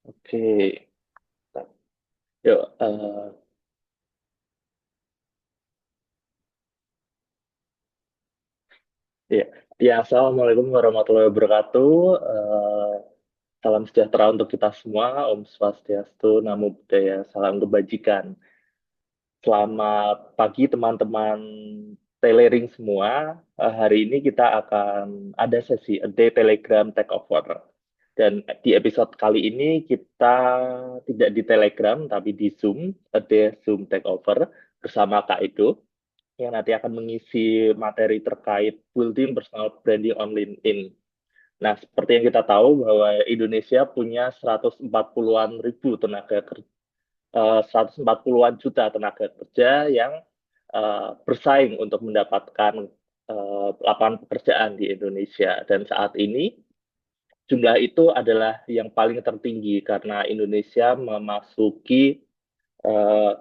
Oke, yuk. Ya, ya, assalamualaikum warahmatullahi wabarakatuh. Salam sejahtera untuk kita semua. Om Swastiastu, Namo Buddhaya, salam kebajikan. Selamat pagi teman-teman Telering semua. Hari ini kita akan ada sesi A Day Telegram Takeover. Dan di episode kali ini kita tidak di Telegram tapi di Zoom, A Day Zoom Takeover bersama Kak Edo yang nanti akan mengisi materi terkait building personal branding on LinkedIn. Nah, seperti yang kita tahu bahwa Indonesia punya 140-an ribu tenaga kerja, 140-an juta tenaga kerja yang bersaing untuk mendapatkan lapangan pekerjaan di Indonesia. Dan saat ini jumlah itu adalah yang paling tertinggi karena Indonesia memasuki eh,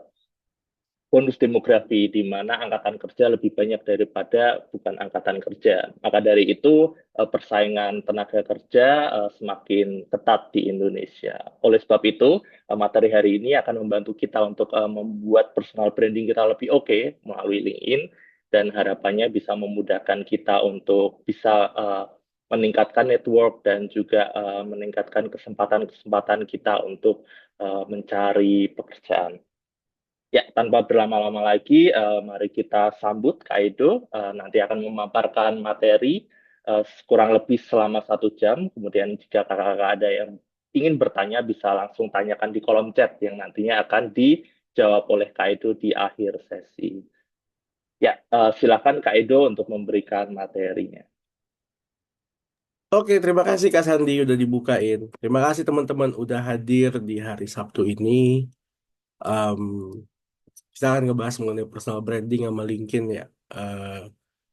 bonus demografi di mana angkatan kerja lebih banyak daripada bukan angkatan kerja. Maka dari itu persaingan tenaga kerja semakin ketat di Indonesia. Oleh sebab itu, materi hari ini akan membantu kita untuk membuat personal branding kita lebih oke melalui LinkedIn dan harapannya bisa memudahkan kita untuk bisa meningkatkan network dan juga meningkatkan kesempatan-kesempatan kita untuk mencari pekerjaan. Ya, tanpa berlama-lama lagi, mari kita sambut Kak Edo. Nanti akan memaparkan materi kurang lebih selama 1 jam. Kemudian jika kakak-kakak ada yang ingin bertanya, bisa langsung tanyakan di kolom chat yang nantinya akan dijawab oleh Kak Edo di akhir sesi. Ya, silakan Kak Edo untuk memberikan materinya. Oke, terima kasih Kak Sandi udah dibukain. Terima kasih teman-teman udah hadir di hari Sabtu ini. Em, kita akan ngebahas mengenai personal branding sama LinkedIn ya.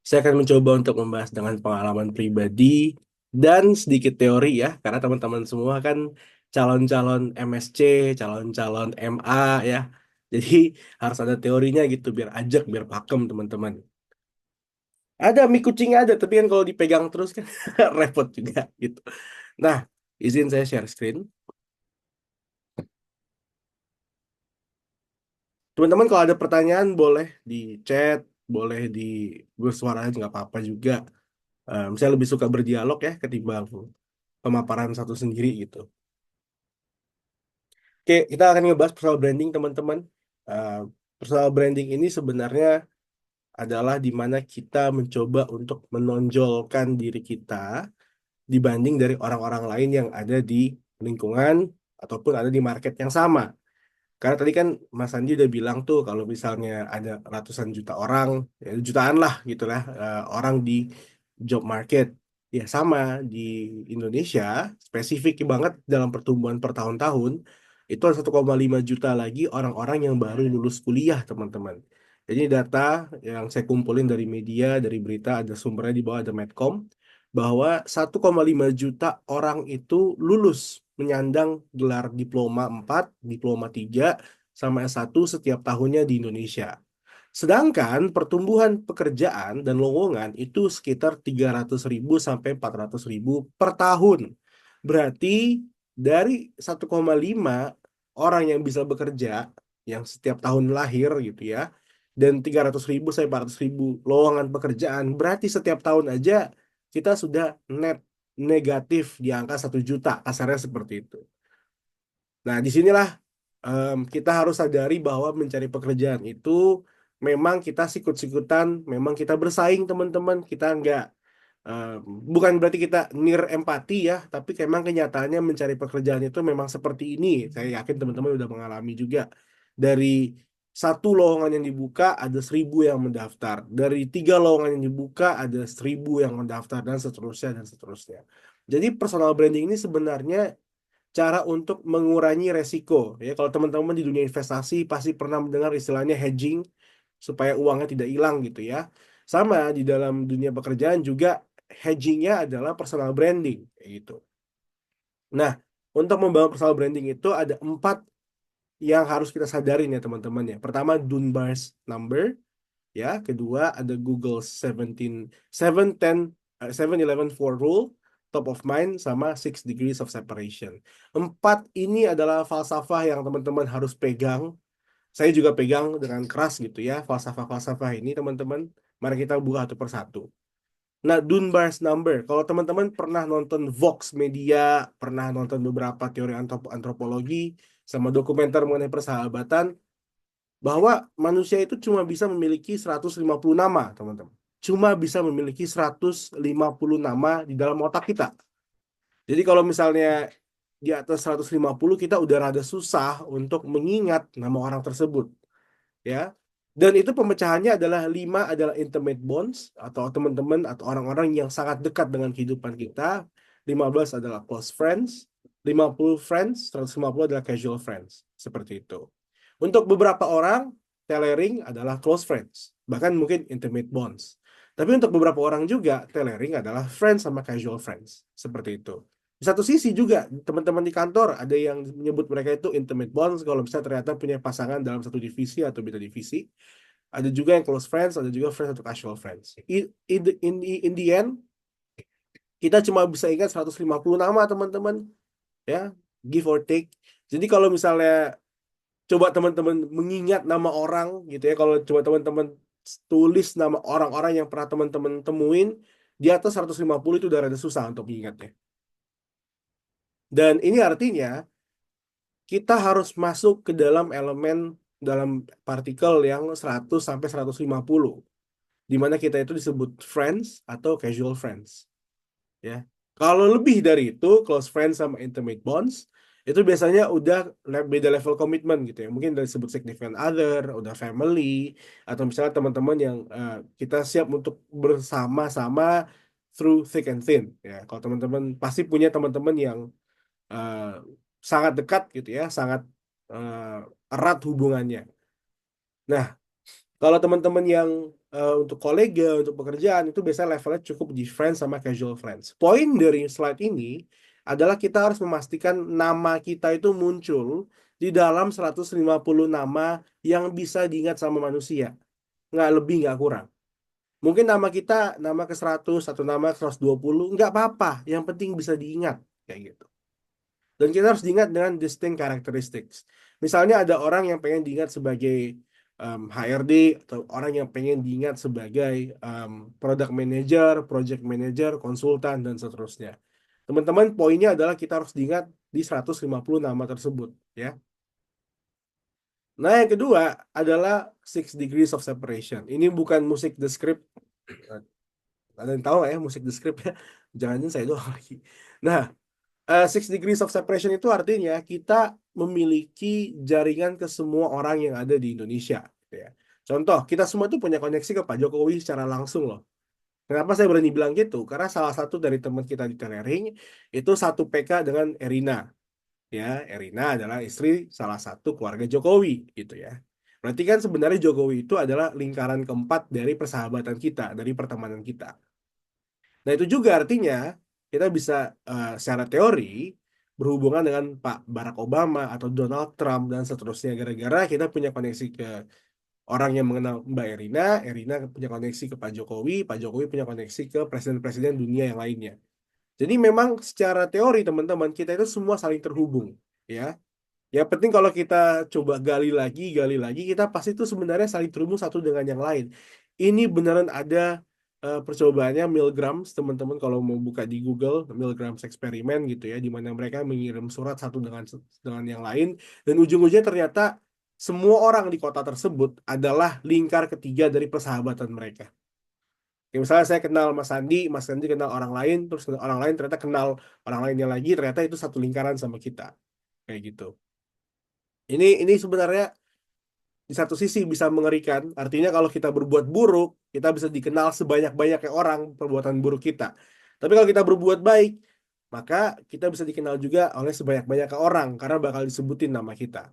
Saya akan mencoba untuk membahas dengan pengalaman pribadi dan sedikit teori ya, karena teman-teman semua kan calon-calon MSC, calon-calon MA ya. Jadi harus ada teorinya gitu biar ajak, biar pakem teman-teman. Ada mie kucing ada, tapi kan kalau dipegang terus kan repot juga gitu. Nah, izin saya share screen. Teman-teman kalau ada pertanyaan boleh di chat, boleh di bersuara aja nggak apa-apa juga. Saya lebih suka berdialog ya ketimbang pemaparan satu sendiri gitu. Oke, kita akan ngebahas personal branding teman-teman. Eh, Personal branding ini sebenarnya adalah di mana kita mencoba untuk menonjolkan diri kita dibanding dari orang-orang lain yang ada di lingkungan ataupun ada di market yang sama. Karena tadi kan Mas Andi udah bilang tuh kalau misalnya ada ratusan juta orang, ya jutaan lah gitu lah orang di job market. Ya sama di Indonesia, spesifik banget dalam pertumbuhan per tahun-tahun, itu ada 1,5 juta lagi orang-orang yang baru lulus kuliah, teman-teman. Jadi data yang saya kumpulin dari media, dari berita, ada sumbernya di bawah, ada Medcom, bahwa 1,5 juta orang itu lulus menyandang gelar diploma 4, diploma 3, sama S1 setiap tahunnya di Indonesia. Sedangkan pertumbuhan pekerjaan dan lowongan itu sekitar 300.000 sampai 400.000 per tahun. Berarti dari 1,5 orang yang bisa bekerja, yang setiap tahun lahir gitu ya, dan 300.000 sampai 400.000 lowongan pekerjaan, berarti setiap tahun aja kita sudah net negatif di angka 1 juta, kasarnya seperti itu. Nah, disinilah kita harus sadari bahwa mencari pekerjaan itu memang kita sikut-sikutan, memang kita bersaing teman-teman, kita nggak eh, bukan berarti kita near empati ya, tapi memang kenyataannya mencari pekerjaan itu memang seperti ini. Saya yakin teman-teman udah mengalami juga. Dari satu lowongan yang dibuka ada 1.000 yang mendaftar, dari 3 lowongan yang dibuka ada 1.000 yang mendaftar dan seterusnya dan seterusnya. Jadi personal branding ini sebenarnya cara untuk mengurangi resiko. Ya, kalau teman-teman di dunia investasi pasti pernah mendengar istilahnya hedging supaya uangnya tidak hilang gitu ya. Sama di dalam dunia pekerjaan juga hedgingnya adalah personal branding kayak gitu. Nah, untuk membangun personal branding itu ada 4 yang harus kita sadarin ya teman-teman ya. Pertama Dunbar's number ya, kedua ada Google 17 7 10 7-11 4 rule. top of mind, sama six degrees of separation. Empat ini adalah falsafah yang teman-teman harus pegang. Saya juga pegang dengan keras gitu ya, falsafah-falsafah ini teman-teman. Mari kita buka satu persatu. Nah, Dunbar's number. Kalau teman-teman pernah nonton Vox Media, pernah nonton beberapa teori antropologi, sama dokumenter mengenai persahabatan, bahwa manusia itu cuma bisa memiliki 150 nama, teman-teman. Cuma bisa memiliki 150 nama di dalam otak kita. Jadi kalau misalnya di atas 150, kita udah rada susah untuk mengingat nama orang tersebut, ya. Dan itu pemecahannya adalah 5 adalah intimate bonds atau teman-teman atau orang-orang yang sangat dekat dengan kehidupan kita. 15 adalah close friends, 50 friends, 150 adalah casual friends. Seperti itu. Untuk beberapa orang, tethering adalah close friends, bahkan mungkin intimate bonds. Tapi untuk beberapa orang juga, tethering adalah friends sama casual friends. Seperti itu. Di satu sisi juga, teman-teman di kantor ada yang menyebut mereka itu intimate bonds kalau misalnya ternyata punya pasangan dalam satu divisi atau beda divisi. Ada juga yang close friends, ada juga friends atau casual friends. In the end, kita cuma bisa ingat 150 nama teman-teman, ya, give or take. Jadi kalau misalnya coba teman-teman mengingat nama orang gitu ya, kalau coba teman-teman tulis nama orang-orang yang pernah teman-teman temuin, di atas 150 itu udah rada susah untuk mengingatnya. Dan ini artinya kita harus masuk ke dalam elemen dalam partikel yang 100 sampai 150, di mana kita itu disebut friends atau casual friends, ya. Kalau lebih dari itu, close friends sama intimate bonds, itu biasanya udah beda level komitmen gitu ya. Mungkin dari disebut significant other, udah family, atau misalnya teman-teman yang kita siap untuk bersama-sama through thick and thin, ya. Kalau teman-teman pasti punya teman-teman yang eh, sangat dekat gitu ya, sangat erat hubungannya. Nah, kalau teman-teman yang untuk kolega, untuk pekerjaan, itu biasanya levelnya cukup di friends sama casual friends. Poin dari slide ini adalah kita harus memastikan nama kita itu muncul di dalam 150 nama yang bisa diingat sama manusia. Nggak lebih, nggak kurang. Mungkin nama kita, nama ke 100 atau nama ke 120, nggak apa-apa. Yang penting bisa diingat. Kayak gitu. Dan kita harus diingat dengan distinct characteristics. Misalnya ada orang yang pengen diingat sebagai HRD, atau orang yang pengen diingat sebagai product manager, project manager, konsultan, dan seterusnya. Teman-teman, poinnya adalah kita harus diingat di 150 nama tersebut, ya. Nah, yang kedua adalah six degrees of separation. Ini bukan musik The Script. Ada yang tahu nggak ya musik The Script ya? Jangan-jangan saya doang lagi. Nah, six degrees of separation itu artinya kita memiliki jaringan ke semua orang yang ada di Indonesia, gitu ya. Contoh, kita semua tuh punya koneksi ke Pak Jokowi secara langsung loh. Kenapa saya berani bilang gitu? Karena salah satu dari teman kita di Telering itu satu PK dengan Erina. Ya, Erina adalah istri salah satu keluarga Jokowi, gitu ya. Berarti kan sebenarnya Jokowi itu adalah lingkaran keempat dari persahabatan kita, dari pertemanan kita. Nah, itu juga artinya kita bisa secara teori berhubungan dengan Pak Barack Obama atau Donald Trump dan seterusnya, gara-gara kita punya koneksi ke orang yang mengenal Mbak Erina, Erina punya koneksi ke Pak Jokowi punya koneksi ke presiden-presiden dunia yang lainnya. Jadi memang secara teori teman-teman kita itu semua saling terhubung, ya. Yang penting kalau kita coba gali lagi, kita pasti itu sebenarnya saling terhubung satu dengan yang lain. Ini beneran ada percobaannya Milgrams, teman-teman kalau mau buka di Google, Milgrams eksperimen gitu ya, di mana mereka mengirim surat satu dengan yang lain, dan ujung-ujungnya ternyata semua orang di kota tersebut adalah lingkar ketiga dari persahabatan mereka. Ya, misalnya saya kenal Mas Sandi kenal orang lain, terus orang lain ternyata kenal orang lainnya lagi, ternyata itu satu lingkaran sama kita, kayak gitu. Ini sebenarnya di satu sisi bisa mengerikan, artinya kalau kita berbuat buruk, kita bisa dikenal sebanyak-banyaknya orang perbuatan buruk kita. Tapi kalau kita berbuat baik, maka kita bisa dikenal juga oleh sebanyak-banyaknya orang karena bakal disebutin nama kita.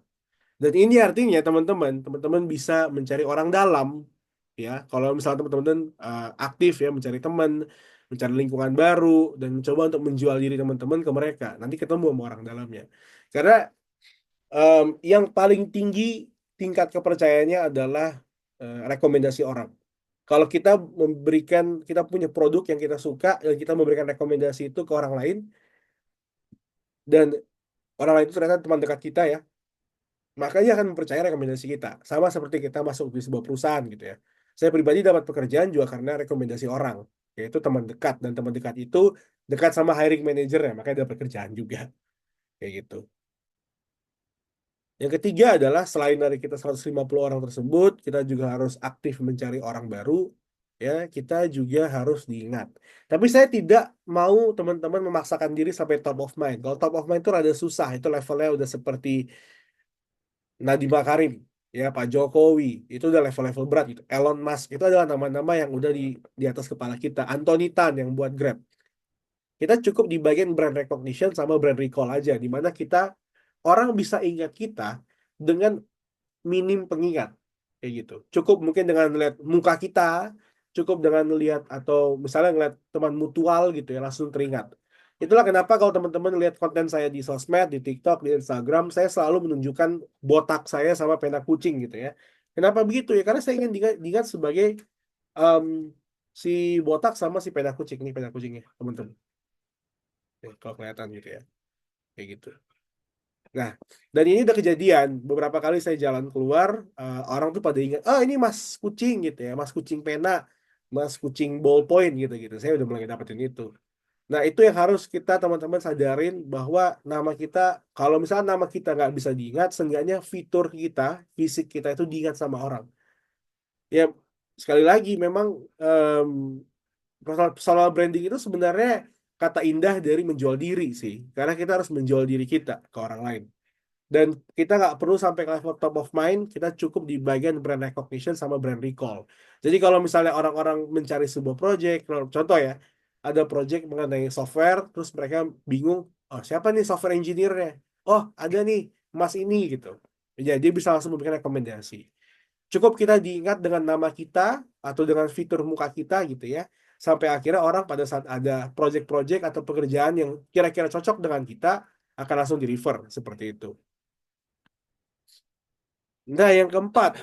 Dan ini artinya teman-teman bisa mencari orang dalam, ya. Kalau misalnya teman-teman aktif ya mencari teman, mencari lingkungan baru dan mencoba untuk menjual diri teman-teman ke mereka, nanti ketemu sama orang dalamnya. Karena yang paling tinggi tingkat kepercayaannya adalah rekomendasi orang. Kalau kita punya produk yang kita suka dan kita memberikan rekomendasi itu ke orang lain dan orang lain itu ternyata teman dekat kita ya, makanya akan mempercayai rekomendasi kita. Sama seperti kita masuk di sebuah perusahaan gitu ya. Saya pribadi dapat pekerjaan juga karena rekomendasi orang, yaitu teman dekat dan teman dekat itu dekat sama hiring manager ya, makanya dapat kerjaan juga kayak gitu. Yang ketiga adalah selain dari kita 150 orang tersebut, kita juga harus aktif mencari orang baru. Ya, kita juga harus diingat. Tapi saya tidak mau teman-teman memaksakan diri sampai top of mind. Kalau top of mind itu rada susah, itu levelnya udah seperti Nadiem Makarim, ya Pak Jokowi, itu udah level-level berat gitu. Elon Musk itu adalah nama-nama yang udah di atas kepala kita. Anthony Tan yang buat Grab. Kita cukup di bagian brand recognition sama brand recall aja, di mana kita orang bisa ingat kita dengan minim pengingat kayak gitu. Cukup mungkin dengan lihat muka kita, cukup dengan lihat atau misalnya ngeliat teman mutual gitu ya langsung teringat. Itulah kenapa kalau teman-teman lihat konten saya di sosmed, di TikTok, di Instagram, saya selalu menunjukkan botak saya sama pena kucing gitu ya. Kenapa begitu ya? Karena saya ingin diingat sebagai em, si botak sama si pena kucing. Ini pena kucingnya, teman-teman. Kalau kelihatan gitu ya. Kayak gitu. Nah, dan ini udah kejadian. Beberapa kali saya jalan keluar, orang tuh pada ingat, oh ini Mas Kucing gitu ya, Mas Kucing pena, Mas Kucing ballpoint gitu-gitu. Saya udah mulai dapetin itu. Nah, itu yang harus kita teman-teman sadarin bahwa nama kita, kalau misalnya nama kita nggak bisa diingat, seenggaknya fitur kita, fisik kita itu diingat sama orang. Ya, sekali lagi memang em, personal branding itu sebenarnya kata indah dari menjual diri sih. Karena kita harus menjual diri kita ke orang lain. Dan kita nggak perlu sampai ke level top of mind, kita cukup di bagian brand recognition sama brand recall. Jadi kalau misalnya orang-orang mencari sebuah project, contoh ya, ada project mengenai software, terus mereka bingung, oh siapa nih software engineer-nya? Oh ada nih, Mas ini gitu. Jadi dia bisa langsung memberikan rekomendasi. Cukup kita diingat dengan nama kita atau dengan fitur muka kita gitu ya. Sampai akhirnya orang pada saat ada project-project atau pekerjaan yang kira-kira cocok dengan kita akan langsung di-refer seperti itu. Nah, yang keempat,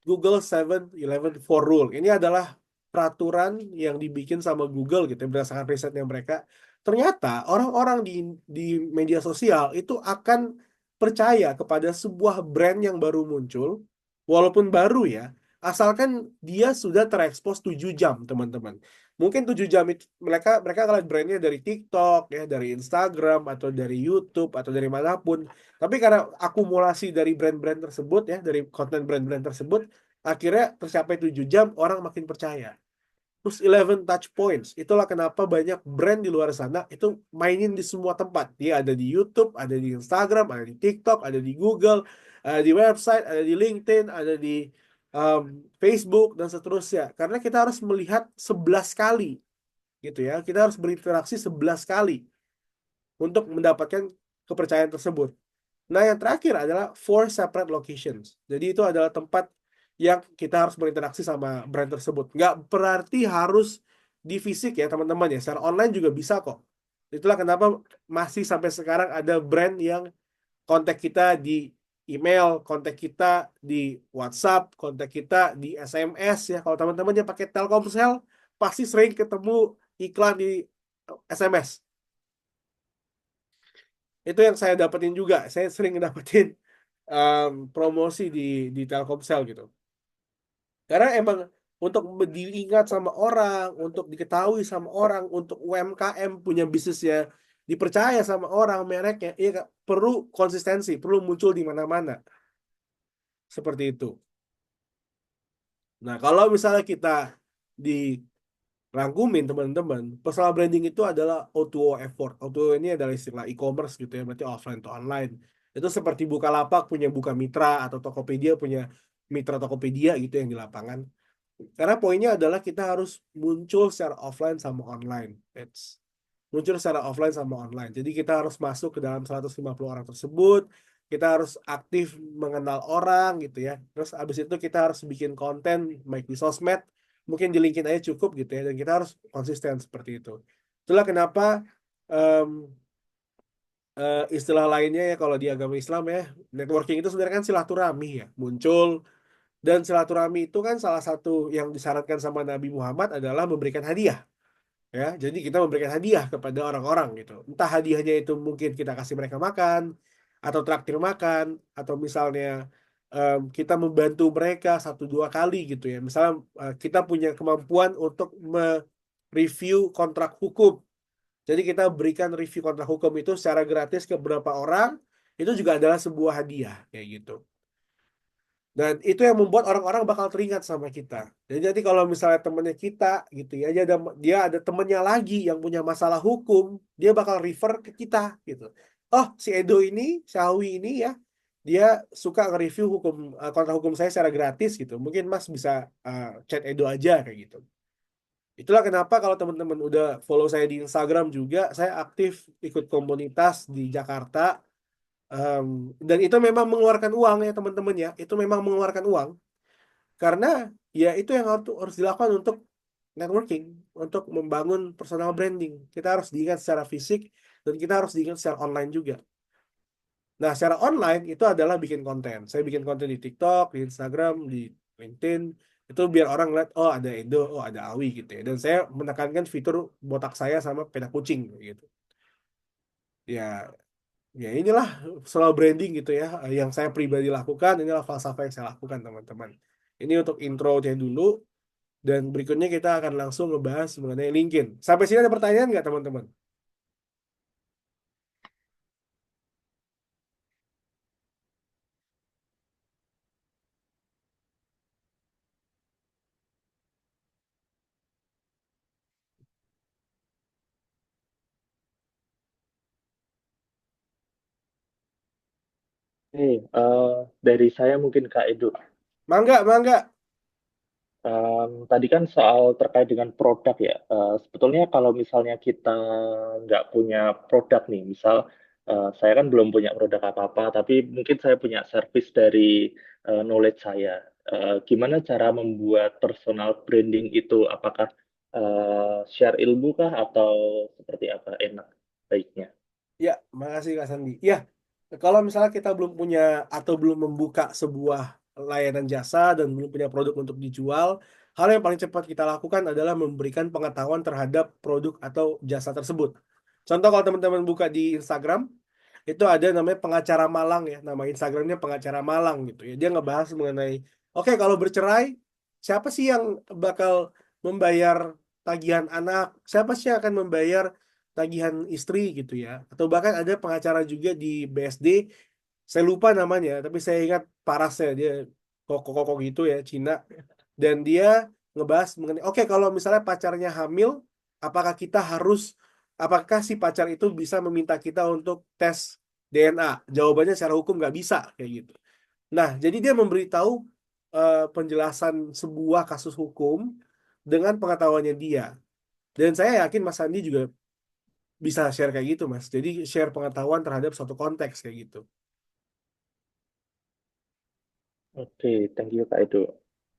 Google 7-Eleven 4 Rule. Ini adalah peraturan yang dibikin sama Google gitu, ya, berdasarkan risetnya mereka. Ternyata orang-orang di media sosial itu akan percaya kepada sebuah brand yang baru muncul, walaupun baru ya, asalkan dia sudah terekspos 7 jam, teman-teman. Mungkin 7 jam itu mereka mereka ngeliat brandnya dari TikTok, ya, dari Instagram, atau dari YouTube, atau dari manapun. Tapi karena akumulasi dari brand-brand tersebut ya, dari konten brand-brand tersebut, akhirnya tercapai 7 jam, orang makin percaya. Terus 11 touch points. Itulah kenapa banyak brand di luar sana itu mainin di semua tempat. Dia ada di YouTube, ada di Instagram, ada di TikTok, ada di Google, ada di website, ada di LinkedIn, ada di um, Facebook, dan seterusnya. Karena kita harus melihat 11 kali gitu ya. Kita harus berinteraksi 11 kali untuk mendapatkan kepercayaan tersebut. Nah, yang terakhir adalah 4 separate locations. Jadi itu adalah tempat yang kita harus berinteraksi sama brand tersebut. Nggak berarti harus di fisik ya teman-teman ya. Secara online juga bisa kok. Itulah kenapa masih sampai sekarang ada brand yang kontak kita di email, kontak kita di WhatsApp, kontak kita di SMS ya. Kalau teman-teman yang pakai Telkomsel, pasti sering ketemu iklan di SMS. Itu yang saya dapetin juga. Saya sering dapetin promosi di Telkomsel gitu. Karena emang untuk diingat sama orang, untuk diketahui sama orang, untuk UMKM punya bisnisnya dipercaya sama orang mereknya, iya Kak, perlu konsistensi, perlu muncul di mana-mana seperti itu. Nah, kalau misalnya kita dirangkumin teman-teman, personal branding itu adalah O2O effort. O2O ini adalah istilah e-commerce gitu ya, berarti offline to online. Itu seperti Bukalapak punya Bukamitra atau Tokopedia punya Mitra Tokopedia gitu yang di lapangan. Karena poinnya adalah kita harus muncul secara offline sama online. Muncul secara offline sama online. Jadi kita harus masuk ke dalam 150 orang tersebut. Kita harus aktif mengenal orang gitu ya. Terus abis itu kita harus bikin konten baik di sosmed, mungkin di LinkedIn aja cukup gitu ya. Dan kita harus konsisten seperti itu. Itulah kenapa em, istilah lainnya ya kalau di agama Islam ya, networking itu sebenarnya kan silaturahmi ya. Muncul Dan silaturahmi itu kan salah satu yang disyaratkan sama Nabi Muhammad adalah memberikan hadiah. Ya, jadi kita memberikan hadiah kepada orang-orang gitu. Entah hadiahnya itu mungkin kita kasih mereka makan, atau traktir makan, atau misalnya kita membantu mereka satu dua kali gitu ya. Misalnya kita punya kemampuan untuk mereview kontrak hukum. Jadi kita berikan review kontrak hukum itu secara gratis ke beberapa orang, itu juga adalah sebuah hadiah kayak gitu. Dan itu yang membuat orang-orang bakal teringat sama kita. Jadi kalau misalnya temennya kita gitu ya, dia ada temennya lagi yang punya masalah hukum, dia bakal refer ke kita gitu. Oh, si Edo ini, si Awi ini ya, dia suka nge-review kontrak hukum saya secara gratis gitu. Mungkin Mas bisa chat Edo aja kayak gitu. Itulah kenapa kalau teman-teman udah follow saya di Instagram juga, saya aktif ikut komunitas di Jakarta. Em, dan itu memang mengeluarkan uang ya teman-teman ya. Itu memang mengeluarkan uang karena ya itu yang harus dilakukan untuk networking, untuk membangun personal branding. Kita harus diingat secara fisik dan kita harus diingat secara online juga. Nah, secara online itu adalah bikin konten. Saya bikin konten di TikTok, di Instagram, di LinkedIn. Itu biar orang lihat, oh ada Edo, oh ada Awi gitu ya. Dan saya menekankan fitur botak saya sama peta kucing gitu. Ya, ya inilah personal branding gitu ya. Yang saya pribadi lakukan, inilah falsafah yang saya lakukan teman-teman. Ini untuk intro-nya dulu. Dan berikutnya kita akan langsung ngebahas mengenai LinkedIn. Sampai sini ada pertanyaan nggak teman-teman? Dari saya mungkin Kak Edu. Mangga, mangga. Tadi kan soal terkait dengan produk ya. Sebetulnya kalau misalnya kita nggak punya produk nih, misal saya kan belum punya produk apa-apa, tapi mungkin saya punya service dari knowledge saya. Gimana cara membuat personal branding itu? Apakah share ilmu kah atau seperti apa enak baiknya? Ya, makasih Kak Sandi. Ya, kalau misalnya kita belum punya atau belum membuka sebuah layanan jasa dan belum punya produk untuk dijual, hal yang paling cepat kita lakukan adalah memberikan pengetahuan terhadap produk atau jasa tersebut. Contoh kalau teman-teman buka di Instagram, itu ada namanya pengacara Malang ya, nama Instagramnya pengacara Malang gitu ya. Dia ngebahas mengenai, oke kalau bercerai, siapa sih yang bakal membayar tagihan anak? Siapa sih yang akan membayar tagihan istri gitu ya? Atau bahkan ada pengacara juga di BSD, saya lupa namanya, tapi saya ingat parasnya dia koko-koko gitu ya, Cina. Dan dia ngebahas mengenai, oke kalau misalnya pacarnya hamil, apakah kita harus, apakah si pacar itu bisa meminta kita untuk tes DNA? Jawabannya secara hukum nggak bisa kayak gitu. Nah, jadi dia memberitahu penjelasan sebuah kasus hukum dengan pengetahuannya dia. Dan saya yakin Mas Andi juga bisa share kayak gitu, Mas. Jadi share pengetahuan terhadap suatu konteks kayak gitu. Oke, thank you Kak Edu.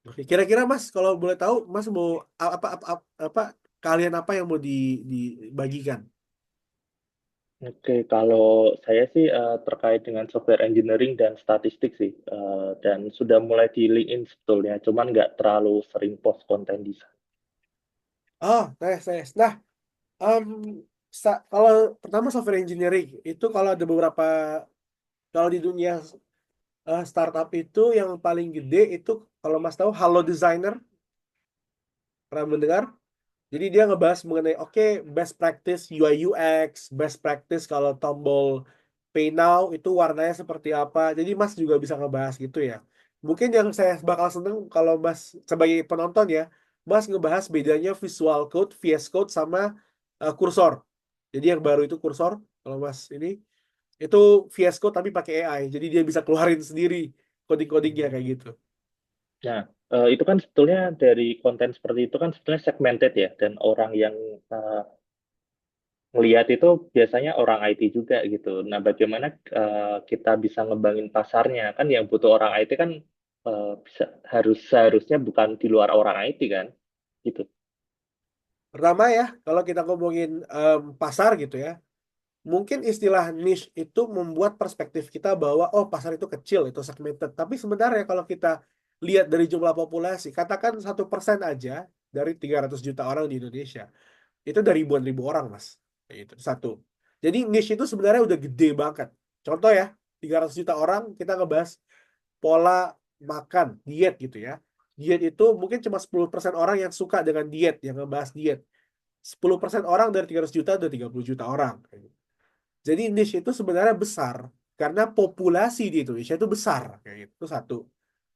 Oke, kira-kira Mas, kalau boleh tahu, Mas mau apa kalian apa yang mau dibagikan? Oke, kalau saya sih terkait dengan software engineering dan statistik sih, dan sudah mulai di LinkedIn sebetulnya, cuman nggak terlalu sering post konten di sana. Oh, nice, nice. Nah, em, kalau pertama software engineering itu kalau ada beberapa, kalau di dunia startup itu yang paling gede itu kalau Mas tahu Halo Designer, pernah mendengar? Jadi dia ngebahas mengenai oke best practice UI UX, best practice kalau tombol Pay Now itu warnanya seperti apa. Jadi Mas juga bisa ngebahas gitu ya. Mungkin yang saya bakal seneng kalau Mas sebagai penonton ya, Mas ngebahas bedanya Visual Code, VS Code sama kursor. Jadi yang baru itu kursor, kalau Mas ini itu VS Code tapi pakai AI. Jadi dia bisa keluarin sendiri coding-codingnya kayak gitu. Nah, itu kan sebetulnya dari konten seperti itu kan sebetulnya segmented ya, dan orang yang eh, ngelihat itu biasanya orang IT juga gitu. Nah, bagaimana kita bisa ngembangin pasarnya? Kan yang butuh orang IT kan bisa seharusnya bukan di luar orang IT kan, gitu. Pertama ya, kalau kita ngomongin pasar gitu ya, mungkin istilah niche itu membuat perspektif kita bahwa oh pasar itu kecil, itu segmented. Tapi sebenarnya kalau kita lihat dari jumlah populasi, katakan 1% aja dari 300 juta orang di Indonesia, itu dari ribuan ribu orang, Mas. Kayak gitu, satu. Jadi niche itu sebenarnya udah gede banget. Contoh ya, 300 juta orang kita ngebahas pola makan, diet gitu ya. Diet itu mungkin cuma 10% orang yang suka dengan diet, yang ngebahas diet. 10% orang dari 300 juta udah 30 juta orang. Jadi niche itu sebenarnya besar karena populasi di Indonesia itu besar. Kayak gitu. Itu satu.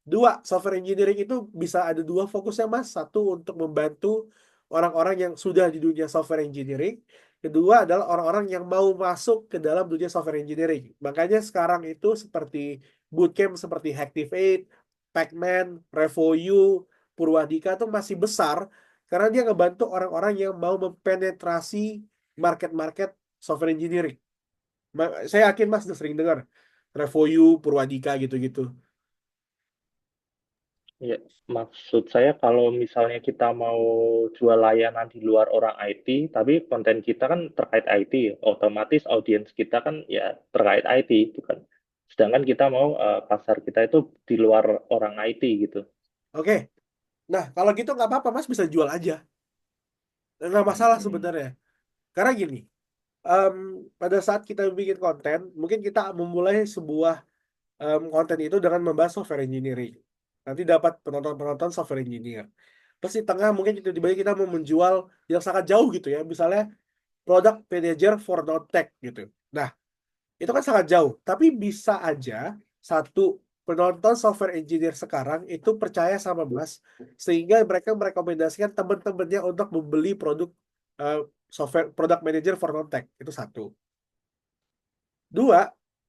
Dua, software engineering itu bisa ada dua fokusnya, Mas. Satu, untuk membantu orang-orang yang sudah di dunia software engineering. Kedua adalah orang-orang yang mau masuk ke dalam dunia software engineering. Makanya sekarang itu seperti bootcamp seperti Hacktivate, Pacman, RevoU, Purwadika itu masih besar karena dia ngebantu orang-orang yang mau mempenetrasi market-market software engineering. Saya yakin Mas udah sering dengar RevoU, Purwadika gitu-gitu. Ya, maksud saya kalau misalnya kita mau jual layanan di luar orang IT, tapi konten kita kan terkait IT, otomatis audiens kita kan ya terkait IT, bukan? Sedangkan kita mau pasar kita itu di luar orang IT gitu. Oke, nah kalau gitu nggak apa-apa Mas bisa jual aja. Nggak masalah Hmm, sebenarnya. Karena gini, em, pada saat kita bikin konten, mungkin kita memulai sebuah konten itu dengan membahas software engineering. Nanti dapat penonton-penonton software engineer. Terus di tengah mungkin tiba-tiba kita mau menjual yang sangat jauh gitu ya. Misalnya product manager for non-tech gitu. Nah, itu kan sangat jauh. Tapi bisa aja satu penonton software engineer sekarang itu percaya sama Mas sehingga mereka merekomendasikan teman-temannya untuk membeli produk eh, software product manager for non-tech. Itu satu. Dua,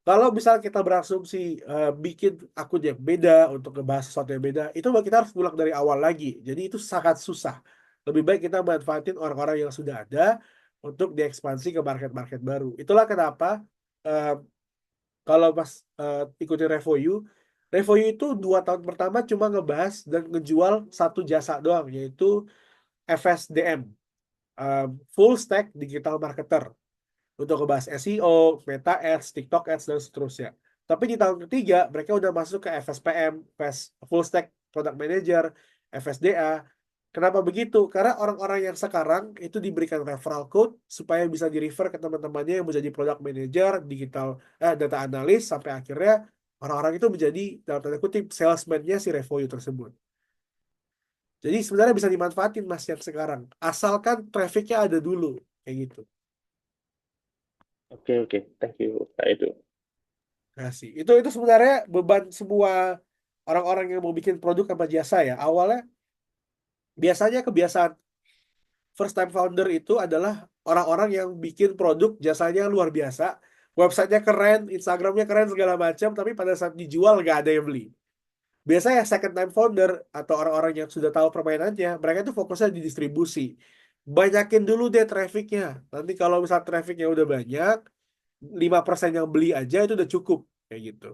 kalau misal kita berasumsi bikin akun yang beda untuk ngebahas sesuatu yang beda, itu kita harus pulang dari awal lagi. Jadi itu sangat susah. Lebih baik kita manfaatin orang-orang yang sudah ada untuk diekspansi ke market-market baru. Itulah kenapa eh, kalau pas ikutin Revoyu, Revoyu itu 2 tahun pertama cuma ngebahas dan ngejual satu jasa doang, yaitu FSDM, eh, Full Stack Digital Marketer untuk ngebahas SEO, Meta Ads, TikTok Ads, dan seterusnya. Tapi di tahun ketiga, mereka udah masuk ke FSPM, Full Stack Product Manager, FSDA. Kenapa begitu? Karena orang-orang yang sekarang itu diberikan referral code supaya bisa di-refer ke teman-temannya yang menjadi product manager, data analis, sampai akhirnya orang-orang itu menjadi, dalam tanda kutip, salesman-nya si Revoyu tersebut. Jadi sebenarnya bisa dimanfaatin Mas yang sekarang. Asalkan traffic-nya ada dulu. Kayak gitu. oke oke, thank you Kak Edo. Kasih. Itu sebenarnya beban semua orang-orang yang mau bikin produk apa jasa ya. Awalnya biasanya kebiasaan first time founder itu adalah orang-orang yang bikin produk jasanya luar biasa, websitenya keren, Instagramnya keren segala macam, tapi pada saat dijual nggak ada yang beli. Biasanya second time founder atau orang-orang yang sudah tahu permainannya, mereka itu fokusnya di distribusi. Banyakin dulu deh trafficnya. Nanti kalau misal trafficnya udah banyak, 5% yang beli aja itu udah cukup. Kayak gitu.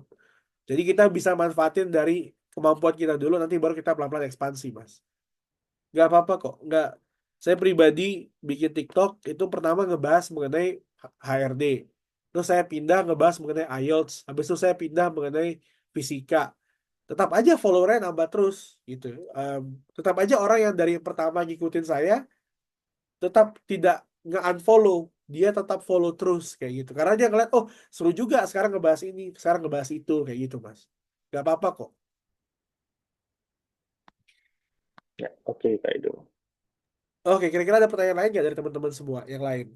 Jadi kita bisa manfaatin dari kemampuan kita dulu, nanti baru kita pelan-pelan ekspansi, Mas. Nggak apa-apa kok. Nggak. Saya pribadi bikin TikTok itu pertama ngebahas mengenai HRD. Terus saya pindah ngebahas mengenai IELTS. Habis itu saya pindah mengenai fisika. Tetap aja followernya nambah terus gitu. Em, Tetap aja orang yang dari pertama ngikutin saya tetap tidak nge-unfollow. Dia tetap follow terus kayak gitu. Karena dia ngeliat, oh seru juga sekarang ngebahas ini, sekarang ngebahas itu kayak gitu, Mas. Gak apa-apa kok. Ya, oke Kak Edo. Oke, kira-kira ada pertanyaan lain nggak dari teman-teman semua yang lain?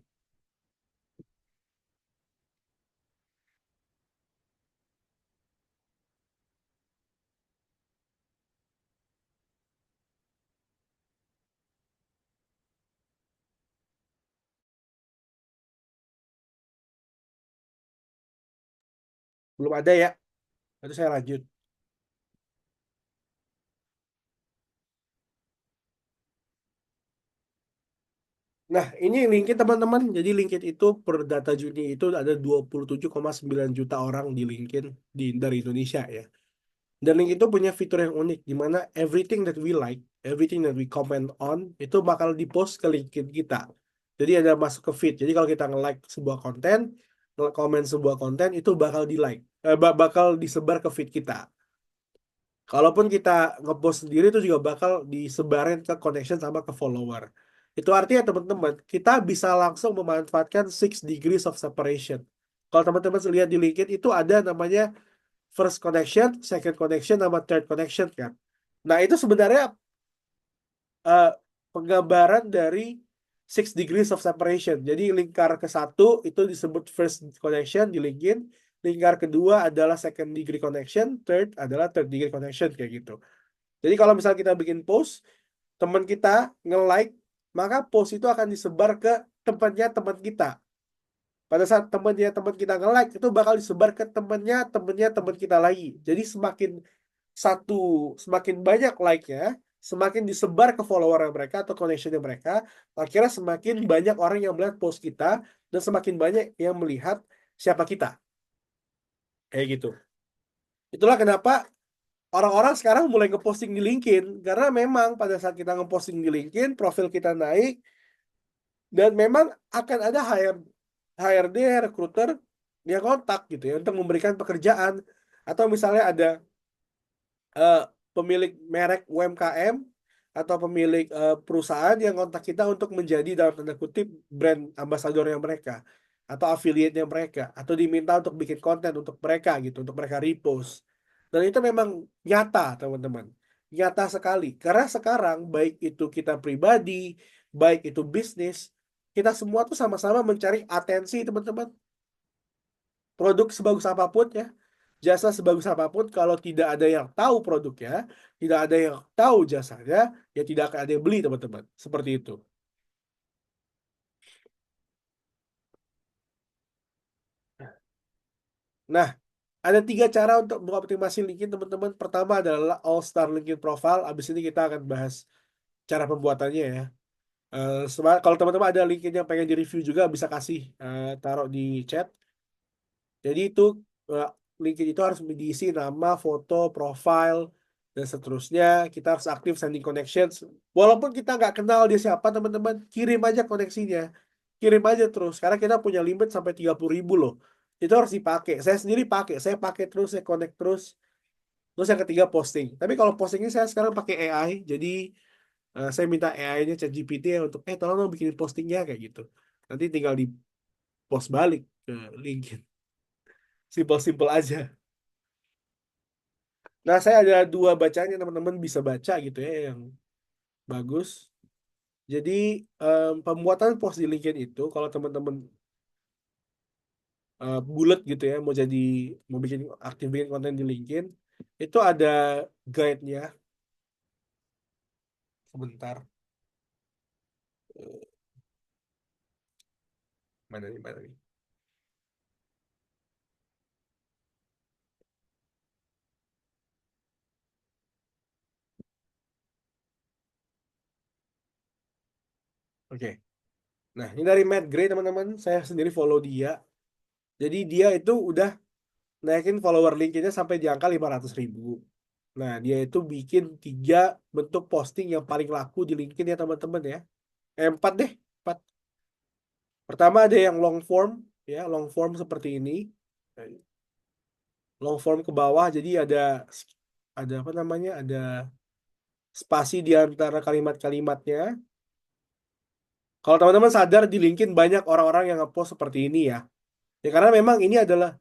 Belum ada ya? Nanti saya lanjut. Nah, ini LinkedIn teman-teman. Jadi LinkedIn itu per data Juni itu ada 27,9 juta orang di LinkedIn dari Indonesia ya. Dan LinkedIn itu punya fitur yang unik di mana everything that we like, everything that we comment on itu bakal dipost ke LinkedIn kita. Jadi ada masuk ke feed. Jadi kalau kita nge-like sebuah konten, nge-comment sebuah konten itu bakal di-like, bakal disebar ke feed kita. Kalaupun kita ngepost sendiri itu juga bakal disebarin ke connection sama ke follower. Itu artinya teman-teman, kita bisa langsung memanfaatkan 6 degrees of separation. Kalau teman-teman lihat di LinkedIn itu ada namanya first connection, second connection, sama third connection kan. Nah, itu sebenarnya eh, penggambaran dari 6 degrees of separation. Jadi lingkar ke satu itu disebut first connection di LinkedIn, lingkar kedua adalah second degree connection, third adalah third degree connection kayak gitu. Jadi kalau misalnya kita bikin post, teman kita nge-like, maka post itu akan disebar ke temannya teman kita. Pada saat temannya teman kita nge-like, itu bakal disebar ke temannya teman kita lagi. Jadi satu semakin banyak like-nya, semakin disebar ke follower mereka atau connection mereka, akhirnya semakin banyak orang yang melihat post kita dan semakin banyak yang melihat siapa kita. Kayak gitu. Itulah kenapa orang-orang sekarang mulai ngeposting di LinkedIn karena memang pada saat kita ngeposting di LinkedIn, profil kita naik dan memang akan ada HRD, recruiter yang kontak gitu ya untuk memberikan pekerjaan atau misalnya ada eh, pemilik merek UMKM atau pemilik perusahaan yang kontak kita untuk menjadi dalam tanda kutip brand ambasadornya mereka atau affiliate-nya mereka atau diminta untuk bikin konten untuk mereka gitu, untuk mereka repost. Dan itu memang nyata, teman-teman. Nyata sekali. Karena sekarang baik itu kita pribadi, baik itu bisnis, kita semua tuh sama-sama mencari atensi, teman-teman. Produk sebagus apapun ya, jasa sebagus apapun, kalau tidak ada yang tahu produknya, tidak ada yang tahu jasanya, ya tidak akan ada yang beli, teman-teman. Seperti itu. Nah, ada 3 cara untuk mengoptimasi LinkedIn, teman-teman. Pertama adalah All Star LinkedIn Profile. Abis ini kita akan bahas cara pembuatannya ya. Kalau teman-teman ada LinkedIn yang pengen di-review juga, bisa kasih taruh di chat. Jadi itu eh, LinkedIn itu harus diisi nama, foto, profile, dan seterusnya. Kita harus aktif sending connections. Walaupun kita nggak kenal dia siapa, teman-teman, kirim aja koneksinya. Kirim aja terus. Karena kita punya limit sampai 30.000 loh. Itu harus dipakai. Saya sendiri pakai. Saya pakai terus, saya connect terus. Terus yang ketiga posting. Tapi kalau posting ini saya sekarang pakai AI. Jadi saya minta AI-nya ChatGPT ya untuk, tolong dong bikin postingnya kayak gitu. Nanti tinggal di post balik ke LinkedIn. Simpel-simpel aja. Nah, saya ada 2 bacaan yang teman-teman bisa baca gitu ya, yang bagus. Jadi, pembuatan post di LinkedIn itu, kalau teman-teman bulat gitu ya, mau bikin aktif bikin konten di LinkedIn, itu ada guide-nya. Sebentar. Eh, mana nih? Oke. Nah, ini dari Matt Gray, teman-teman. Saya sendiri follow dia. Jadi, dia itu udah naikin follower LinkedIn-nya sampai di angka 500.000. Nah, dia itu bikin 3 bentuk posting yang paling laku di LinkedIn ya, teman-teman ya. 4 deh. 4. Pertama ada yang long form, ya, long form seperti ini. Long form ke bawah, jadi ada apa namanya? Ada spasi di antara kalimat-kalimatnya. Kalau teman-teman sadar di LinkedIn banyak orang-orang yang ngepost seperti ini ya. Ya karena memang ini adalah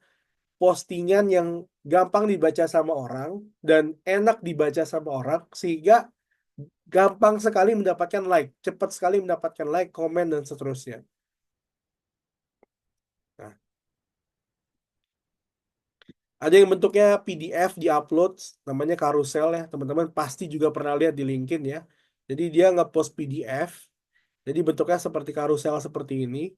postingan yang gampang dibaca sama orang dan enak dibaca sama orang sehingga gampang sekali mendapatkan like, cepat sekali mendapatkan like, komen dan seterusnya. Nah, ada yang bentuknya PDF di-upload, namanya karusel ya. Teman-teman pasti juga pernah lihat di LinkedIn ya. Jadi dia nge-post PDF, jadi bentuknya seperti karusel seperti ini.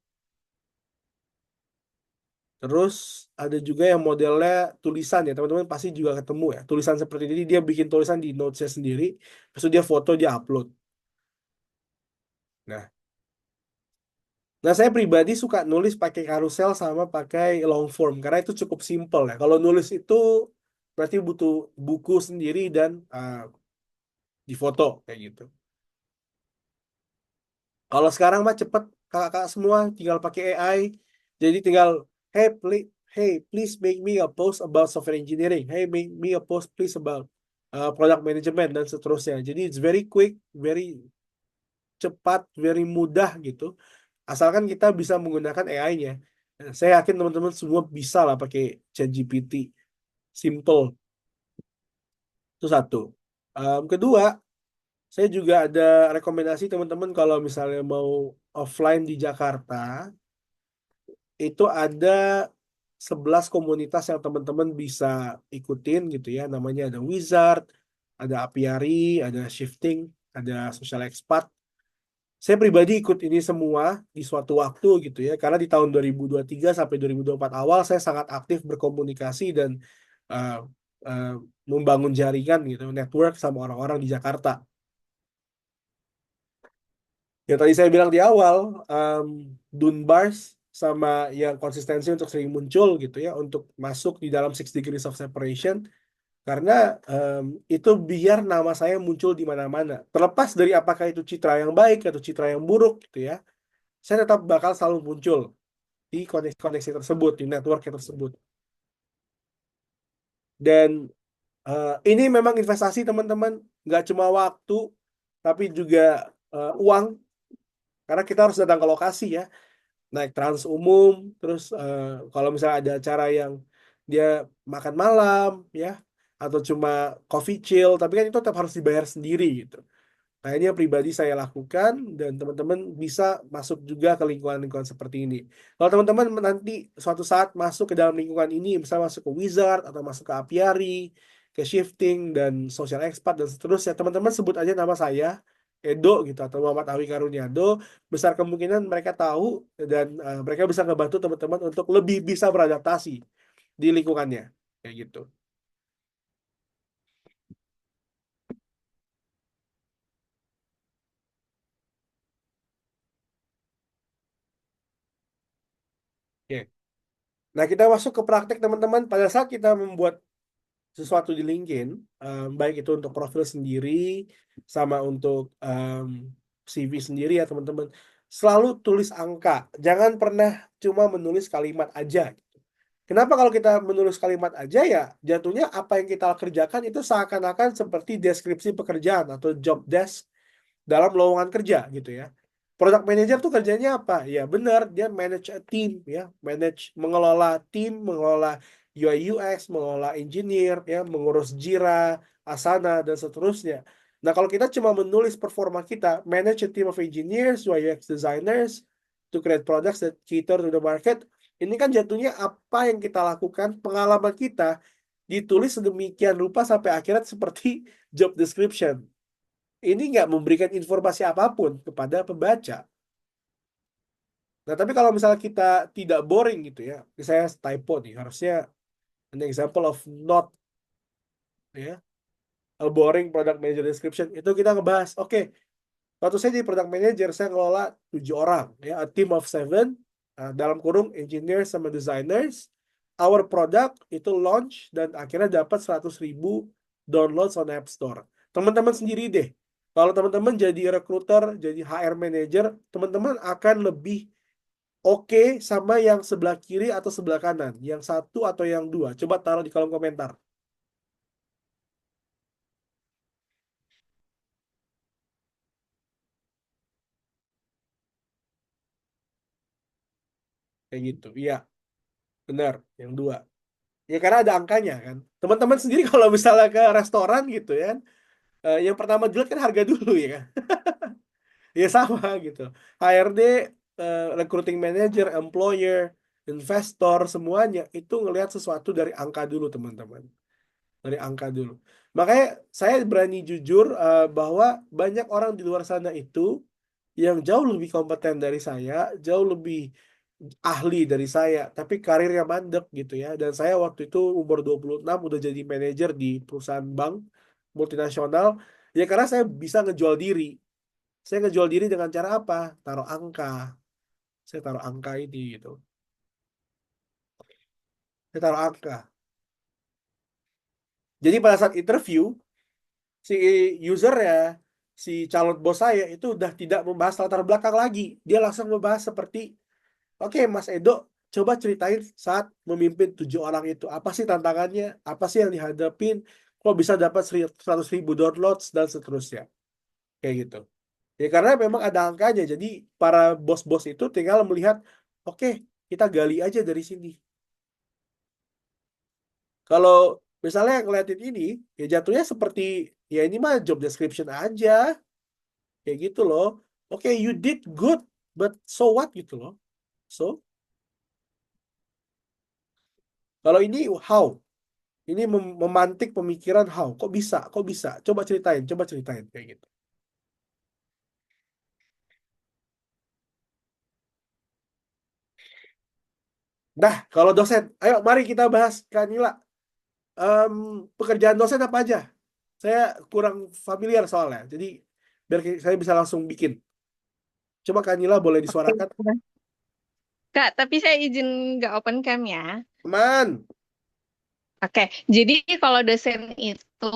Terus ada juga yang modelnya tulisan ya, teman-teman pasti juga ketemu ya. Tulisan seperti ini, dia bikin tulisan di notes-nya sendiri, terus dia foto, dia upload. Nah, saya pribadi suka nulis pakai karusel sama pakai long form, karena itu cukup simple ya. Kalau nulis itu berarti butuh buku sendiri dan difoto kayak gitu. Kalau sekarang mah cepet, kakak semua tinggal pakai AI. Jadi tinggal, hey please make me a post about software engineering. Hey make me a post please about. product management dan seterusnya. Jadi it's very quick, very cepat, very mudah gitu. Asalkan kita bisa menggunakan AI-nya. Saya yakin teman-teman semua bisa lah pakai ChatGPT. Simple. Itu satu. Kedua, saya juga ada rekomendasi teman-teman kalau misalnya mau offline di Jakarta, itu ada 11 komunitas yang teman-teman bisa ikutin gitu ya. Namanya ada Wizard, ada Apiary, ada Shifting, ada Social Expat. Saya pribadi ikut ini semua di suatu waktu gitu ya. Karena di tahun 2023 sampai 2024 awal saya sangat aktif berkomunikasi dan uh, uh, membangun jaringan gitu, network sama orang-orang di Jakarta. Yang tadi saya bilang di awal, Dunbars sama yang konsistensi untuk sering muncul gitu ya, untuk masuk di dalam 6 degrees of separation, karena itu biar nama saya muncul di mana-mana. Terlepas dari apakah itu citra yang baik atau citra yang buruk gitu ya, saya tetap bakal selalu muncul di koneksi-koneksi tersebut, di network tersebut. Dan ini memang investasi teman-teman, nggak cuma waktu, tapi juga uang, karena kita harus datang ke lokasi ya. Naik trans umum, terus kalau misalnya ada acara yang dia makan malam ya, atau cuma coffee chill, tapi kan itu tetap harus dibayar sendiri gitu. Nah ini yang pribadi saya lakukan dan teman-teman bisa masuk juga ke lingkungan-lingkungan seperti ini. Kalau teman-teman nanti suatu saat masuk ke dalam lingkungan ini, bisa masuk ke Wizard atau masuk ke Apiary, ke Shifting dan Social Expat dan seterusnya, teman-teman sebut aja nama saya, Edo gitu atau Muhammad Awi Karuniado, besar kemungkinan mereka tahu dan mereka bisa ngebantu teman-teman untuk lebih bisa beradaptasi di lingkungannya kayak gitu. Oke. Nah, kita masuk ke praktek teman-teman. Pada saat kita membuat sesuatu di LinkedIn, baik itu untuk profil sendiri sama untuk CV sendiri ya teman-teman, selalu tulis angka. Jangan pernah cuma menulis kalimat aja. Kenapa kalau kita menulis kalimat aja ya jatuhnya apa yang kita kerjakan itu seakan-akan seperti deskripsi pekerjaan atau job desk dalam lowongan kerja gitu ya. Product manager tuh kerjanya apa? Ya benar, dia manage a team ya, manage mengelola tim, mengelola UI UX, mengelola engineer ya, mengurus Jira, Asana dan seterusnya. Nah, kalau kita cuma menulis performa kita, manage a team of engineers, UI UX designers to create products that cater to the market, ini kan jatuhnya apa yang kita lakukan, pengalaman kita ditulis sedemikian rupa sampai akhirnya seperti job description. Ini nggak memberikan informasi apapun kepada pembaca. Nah, tapi kalau misalnya kita tidak boring gitu ya, saya typo nih, harusnya an example of not ya, a boring product manager description itu kita ngebahas, oke, waktu saya jadi product manager, saya ngelola 7 orang ya, a team of 7, dalam kurung engineers sama designers, our product itu launch dan akhirnya dapat 100.000 downloads on App Store. Teman-teman sendiri deh, kalau teman-teman jadi recruiter, jadi HR manager, teman-teman akan lebih oke sama yang sebelah kiri atau sebelah kanan, yang satu atau yang dua. Coba taruh di kolom komentar. Kayak gitu. Iya, benar. Yang dua. Ya karena ada angkanya kan. Teman-teman sendiri kalau misalnya ke restoran gitu ya, yang pertama dilihat kan harga dulu ya kan. Ya sama gitu. HRD, recruiting manager, employer, investor, semuanya itu ngelihat sesuatu dari angka dulu teman-teman. Dari angka dulu. Makanya saya berani jujur bahwa banyak orang di luar sana itu yang jauh lebih kompeten dari saya, jauh lebih ahli dari saya, tapi karirnya mandek gitu ya. Dan saya waktu itu umur 26 udah jadi manajer di perusahaan bank multinasional. Ya karena saya bisa ngejual diri. Saya ngejual diri dengan cara apa? Taruh angka. Saya taruh angka ini gitu. Saya taruh angka. Jadi pada saat interview, si user ya, si calon bos saya itu udah tidak membahas latar belakang lagi. Dia langsung membahas seperti, oke, Mas Edo, coba ceritain saat memimpin 7 orang itu. Apa sih tantangannya? Apa sih yang dihadapin? kok bisa dapat 100.000 downloads dan seterusnya kayak gitu. Ya karena memang ada angkanya. Jadi para bos-bos itu tinggal melihat, oke, kita gali aja dari sini. Kalau misalnya ngeliatin ini, ya jatuhnya seperti ya ini mah job description aja, kayak gitu loh. Oke, you did good, but so what gitu loh. So, kalau ini how, ini memantik pemikiran how, kok bisa, kok bisa, coba ceritain kayak gitu. Nah, kalau dosen, ayo mari kita bahas Kak Nila. Em, Pekerjaan dosen apa aja? Saya kurang familiar soalnya, jadi biar saya bisa langsung bikin. Coba Kak Nila boleh disuarakan. Kak, tapi saya izin nggak open cam ya. Teman, Oke, jadi kalau dosen itu,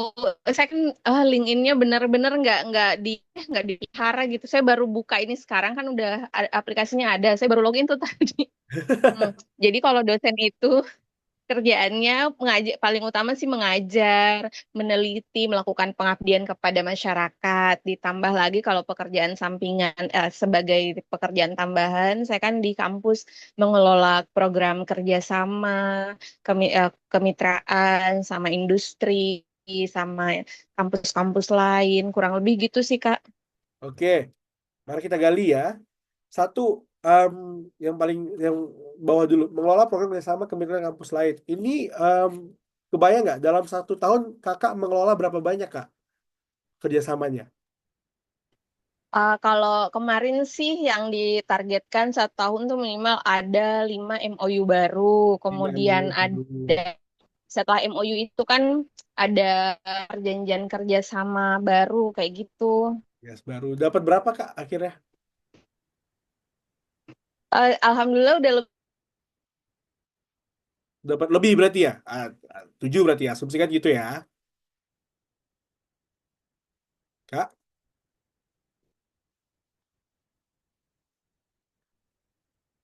saya kan LinkedIn-nya benar-benar nggak dipelihara gitu. Saya baru buka ini sekarang kan udah aplikasinya ada. Saya baru login tuh tadi. Jadi kalau dosen itu kerjaannya paling utama sih mengajar, meneliti, melakukan pengabdian kepada masyarakat. Ditambah lagi kalau pekerjaan sampingan sebagai pekerjaan tambahan, saya kan di kampus mengelola program kerjasama, kemitraan sama industri, sama kampus-kampus lain. Kurang lebih gitu sih, Kak. oke, mari kita gali ya. Satu, em, yang paling yang bawah dulu, mengelola program kerjasama kemitraan kampus lain. Ini kebayang nggak dalam 1 tahun kakak mengelola berapa banyak kak kerjasamanya? Kalau kemarin sih yang ditargetkan 1 tahun tuh minimal ada 5 MOU baru. 5 Kemudian MOU ada setelah MOU itu kan ada perjanjian kerjasama baru kayak gitu. yes, baru dapat berapa kak akhirnya? Alhamdulillah udah Dapat lebih berarti ya? 7 berarti ya, asumsikan gitu ya, kak.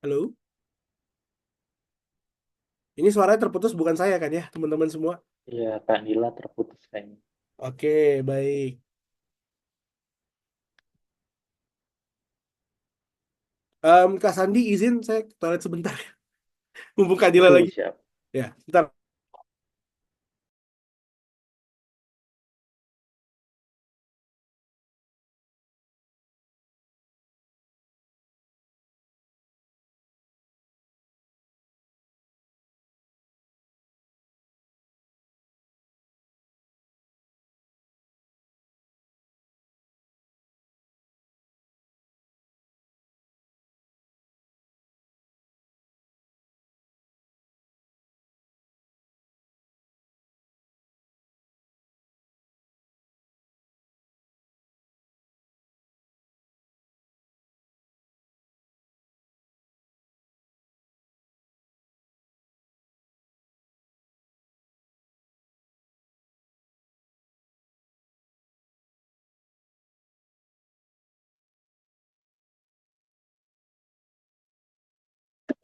Halo, ini suaranya terputus bukan saya kan ya, teman-teman semua? Iya, Kak Nila terputus kayaknya. Oke, baik. Kak Sandi izin saya ke toilet sebentar. Mumpung Kak Dila lagi. Siap. Ya, sebentar.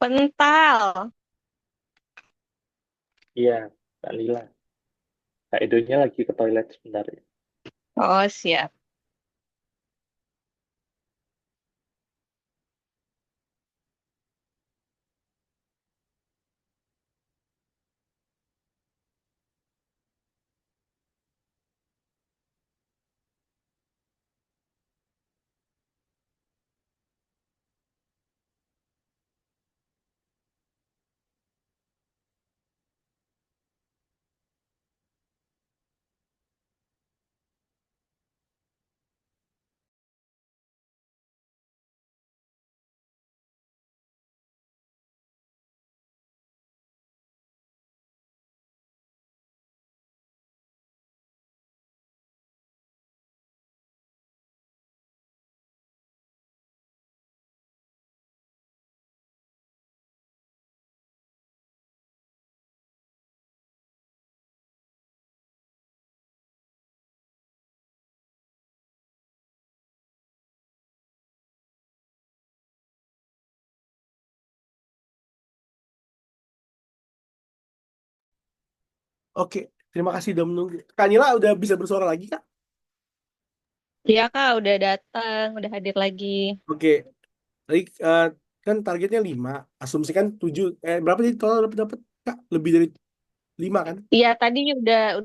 kepental. Iya, Kak Nila. Kak Edonya lagi ke toilet sebentar ya. Oh, siap. Oke, Terima kasih udah menunggu. Kak Nila udah bisa bersuara lagi, Kak? Iya Kak, udah datang, udah hadir lagi. Oke. Tadi kan targetnya 5. Asumsikan 7. Berapa sih total dapat, Kak? Lebih dari 5 kan? Iya tadi udah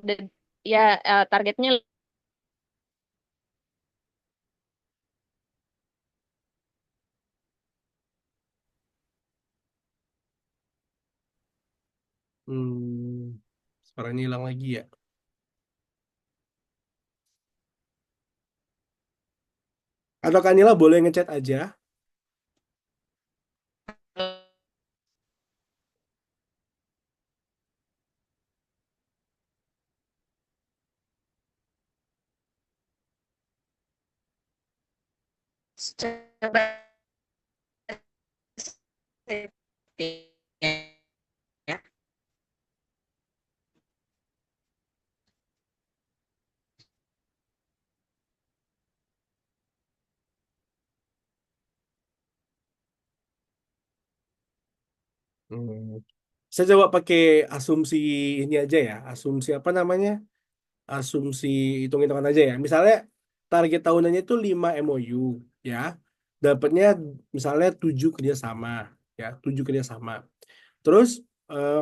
ya targetnya Suaranya hilang lagi ya. Atau Kak Nila boleh ngechat aja. coba ya. Hmm. Saya coba pakai asumsi ini aja ya. Asumsi apa namanya? Asumsi hitung-hitungan aja ya. Misalnya target tahunannya itu 5 MOU ya. Dapatnya misalnya 7 kerjasama ya, 7 kerjasama. Terus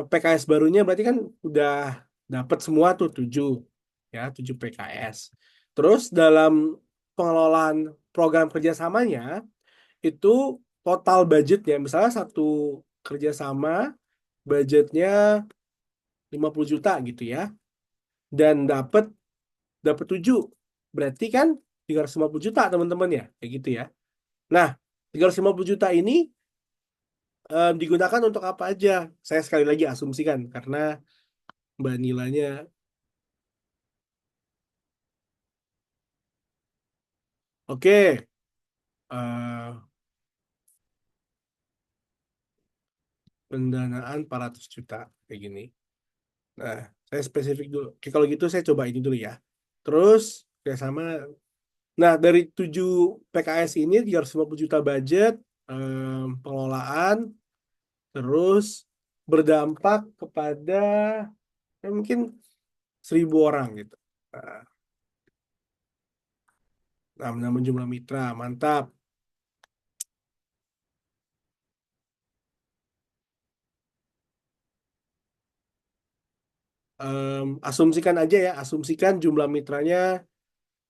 PKS barunya berarti kan udah dapat semua tuh 7 ya, 7 PKS. Terus dalam pengelolaan program kerjasamanya itu total budgetnya misalnya satu kerjasama budgetnya 50 juta gitu ya, dan dapat 7, berarti kan 350 juta teman-teman ya kayak gitu ya. Nah, 350 juta ini digunakan untuk apa aja? Saya sekali lagi asumsikan karena Mbak Nilanya oke, eh, pendanaan 400 juta kayak gini. Nah, saya spesifik dulu. Oke, kalau gitu saya coba ini dulu ya. Terus sama. Nah, dari 7 PKS ini 350 juta budget, pengelolaan, terus berdampak kepada mungkin 1.000 orang gitu. Nah, menambah jumlah mitra, mantap. Asumsikan aja ya, asumsikan jumlah mitranya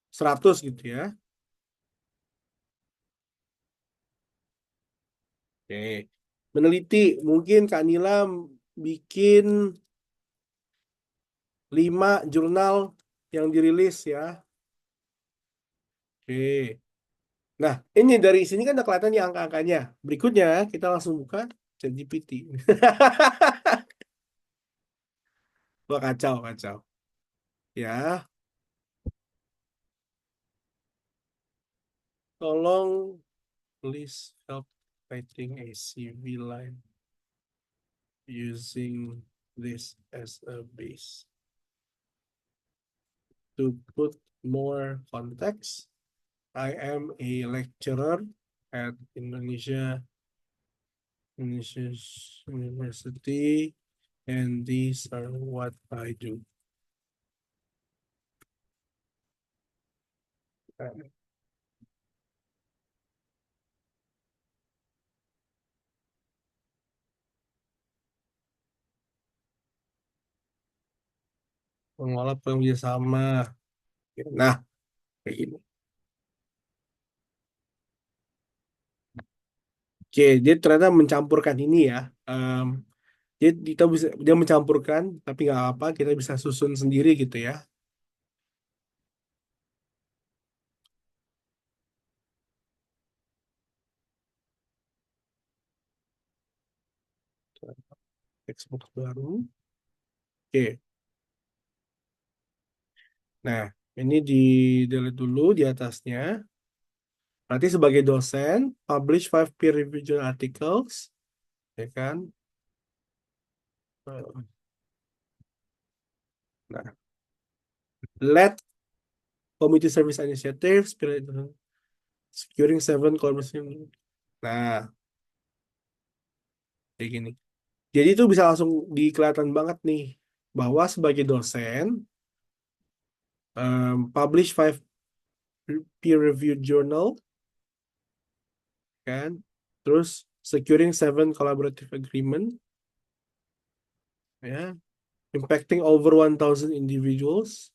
100 gitu ya. Oke. Meneliti, mungkin Kak Nila bikin 5 jurnal yang dirilis ya. Oke. Nah, ini dari sini kan udah kelihatan nih angka-angkanya. Berikutnya kita langsung buka ChatGPT. Wah, kacau, kacau. Ya, tolong please help writing a CV line using this as a base. To put more context, I am a lecturer at Indonesia University, and these are what I do. Mengolah pekerja sama. Nah, kayak gini. Oke, dia ternyata mencampurkan ini ya. Em, dia mencampurkan, tapi nggak apa, kita bisa susun sendiri gitu ya. Textbook baru. Oke, nah ini di delete dulu di atasnya. Berarti sebagai dosen, publish 5 peer-reviewed articles, ya kan? Nah, led community service initiatives, securing 7 collaboration. Nah, kayak gini. Jadi itu bisa langsung kelihatan banget nih. bahwa sebagai dosen, publish 5 peer-reviewed journal, kan? Terus securing 7 collaborative agreement, ya, impacting over 1,000 individuals,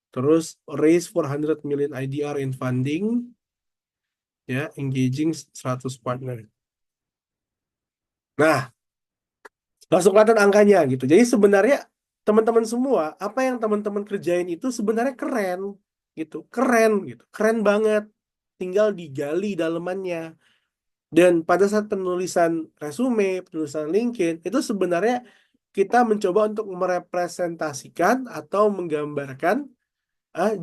terus raise 400 million IDR in funding, ya, engaging 100 partner. Nah, langsung kelihatan angkanya gitu. Jadi sebenarnya teman-teman semua, apa yang teman-teman kerjain itu sebenarnya keren gitu, keren gitu, keren banget. Tinggal digali dalemannya. Dan pada saat penulisan resume, penulisan LinkedIn, itu sebenarnya kita mencoba untuk merepresentasikan atau menggambarkan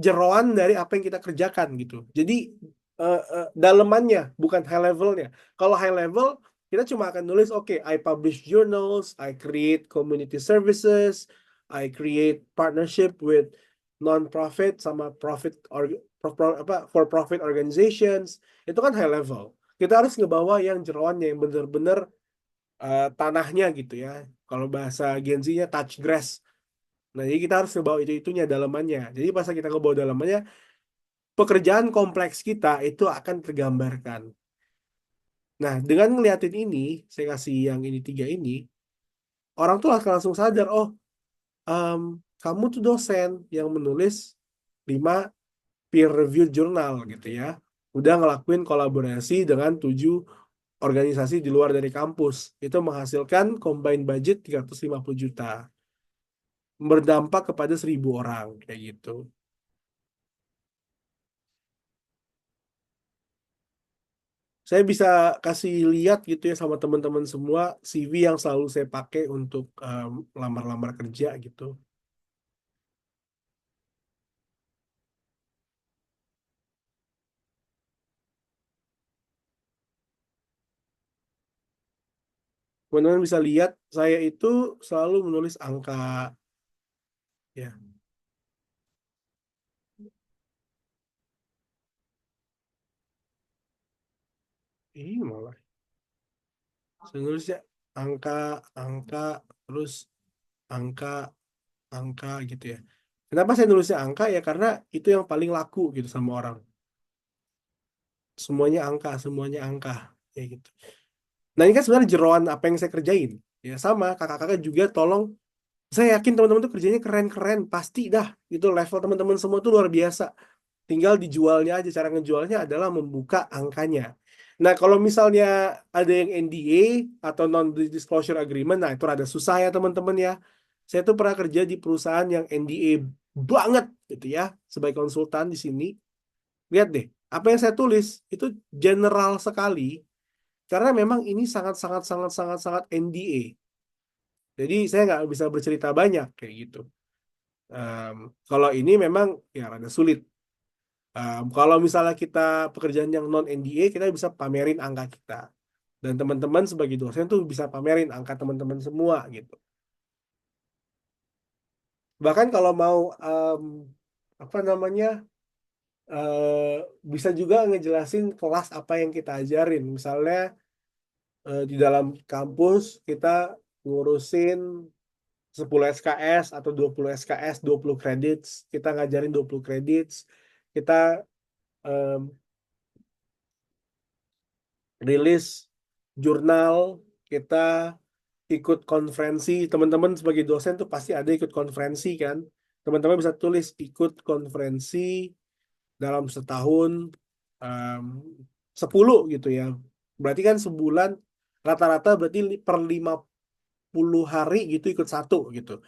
jeroan dari apa yang kita kerjakan gitu. Jadi dalemannya, bukan high levelnya. Kalau high level, kita cuma akan nulis, oke, I publish journals, I create community services, I create partnership with non-profit sama for profit organizations. Itu kan high level. Kita harus ngebawa yang jeroannya, yang benar-benar tanahnya gitu ya. Kalau bahasa Gen Z-nya touch grass. Nah, jadi kita harus ngebawa itu-itunya dalamannya. Jadi pas kita ngebawa dalamannya, pekerjaan kompleks kita itu akan tergambarkan. Nah, dengan ngeliatin ini, saya kasih yang ini 3 ini, orang tuh akan langsung sadar, oh, em, kamu tuh dosen yang menulis 5 peer-reviewed jurnal gitu ya. Udah ngelakuin kolaborasi dengan 7 organisasi di luar dari kampus. Itu menghasilkan combined budget 350 juta. Berdampak kepada 1.000 orang, kayak gitu. Saya bisa kasih lihat gitu ya sama teman-teman semua CV yang selalu saya pakai untuk lamar-lamar kerja gitu. Teman-teman bisa lihat saya itu selalu menulis angka ya. Ini malah saya nulisnya angka, angka, terus angka, angka gitu ya. Kenapa saya nulisnya angka ya? Karena itu yang paling laku gitu sama orang. Semuanya angka, ya gitu. Nah ini kan sebenarnya jeroan apa yang saya kerjain. Ya sama, kakak-kakak juga tolong. Saya yakin teman-teman tuh kerjanya keren-keren, pasti dah. Itu level teman-teman semua tuh luar biasa. Tinggal dijualnya aja, cara ngejualnya adalah membuka angkanya. Nah, kalau misalnya ada yang NDA atau non-disclosure agreement, nah itu rada susah ya teman-teman ya. Saya tuh pernah kerja di perusahaan yang NDA banget gitu ya, sebagai konsultan di sini. Lihat deh, apa yang saya tulis itu general sekali, karena memang ini sangat NDA. Jadi saya nggak bisa bercerita banyak kayak gitu. Em, Kalau ini memang ya rada sulit. Kalau misalnya kita pekerjaan yang non NDA, kita bisa pamerin angka kita. Dan teman-teman sebagai dosen tuh bisa pamerin angka teman-teman semua gitu. Bahkan kalau mau apa namanya bisa juga ngejelasin kelas apa yang kita ajarin. Misalnya di dalam kampus kita ngurusin 10 SKS atau 20 SKS, 20 credits. Kita ngajarin 20 credits. Kita em, rilis jurnal, kita ikut konferensi. Teman-teman sebagai dosen tuh pasti ada ikut konferensi kan. Teman-teman bisa tulis ikut konferensi dalam setahun em, 10 gitu ya. Berarti kan sebulan rata-rata berarti per 50 hari gitu ikut satu gitu.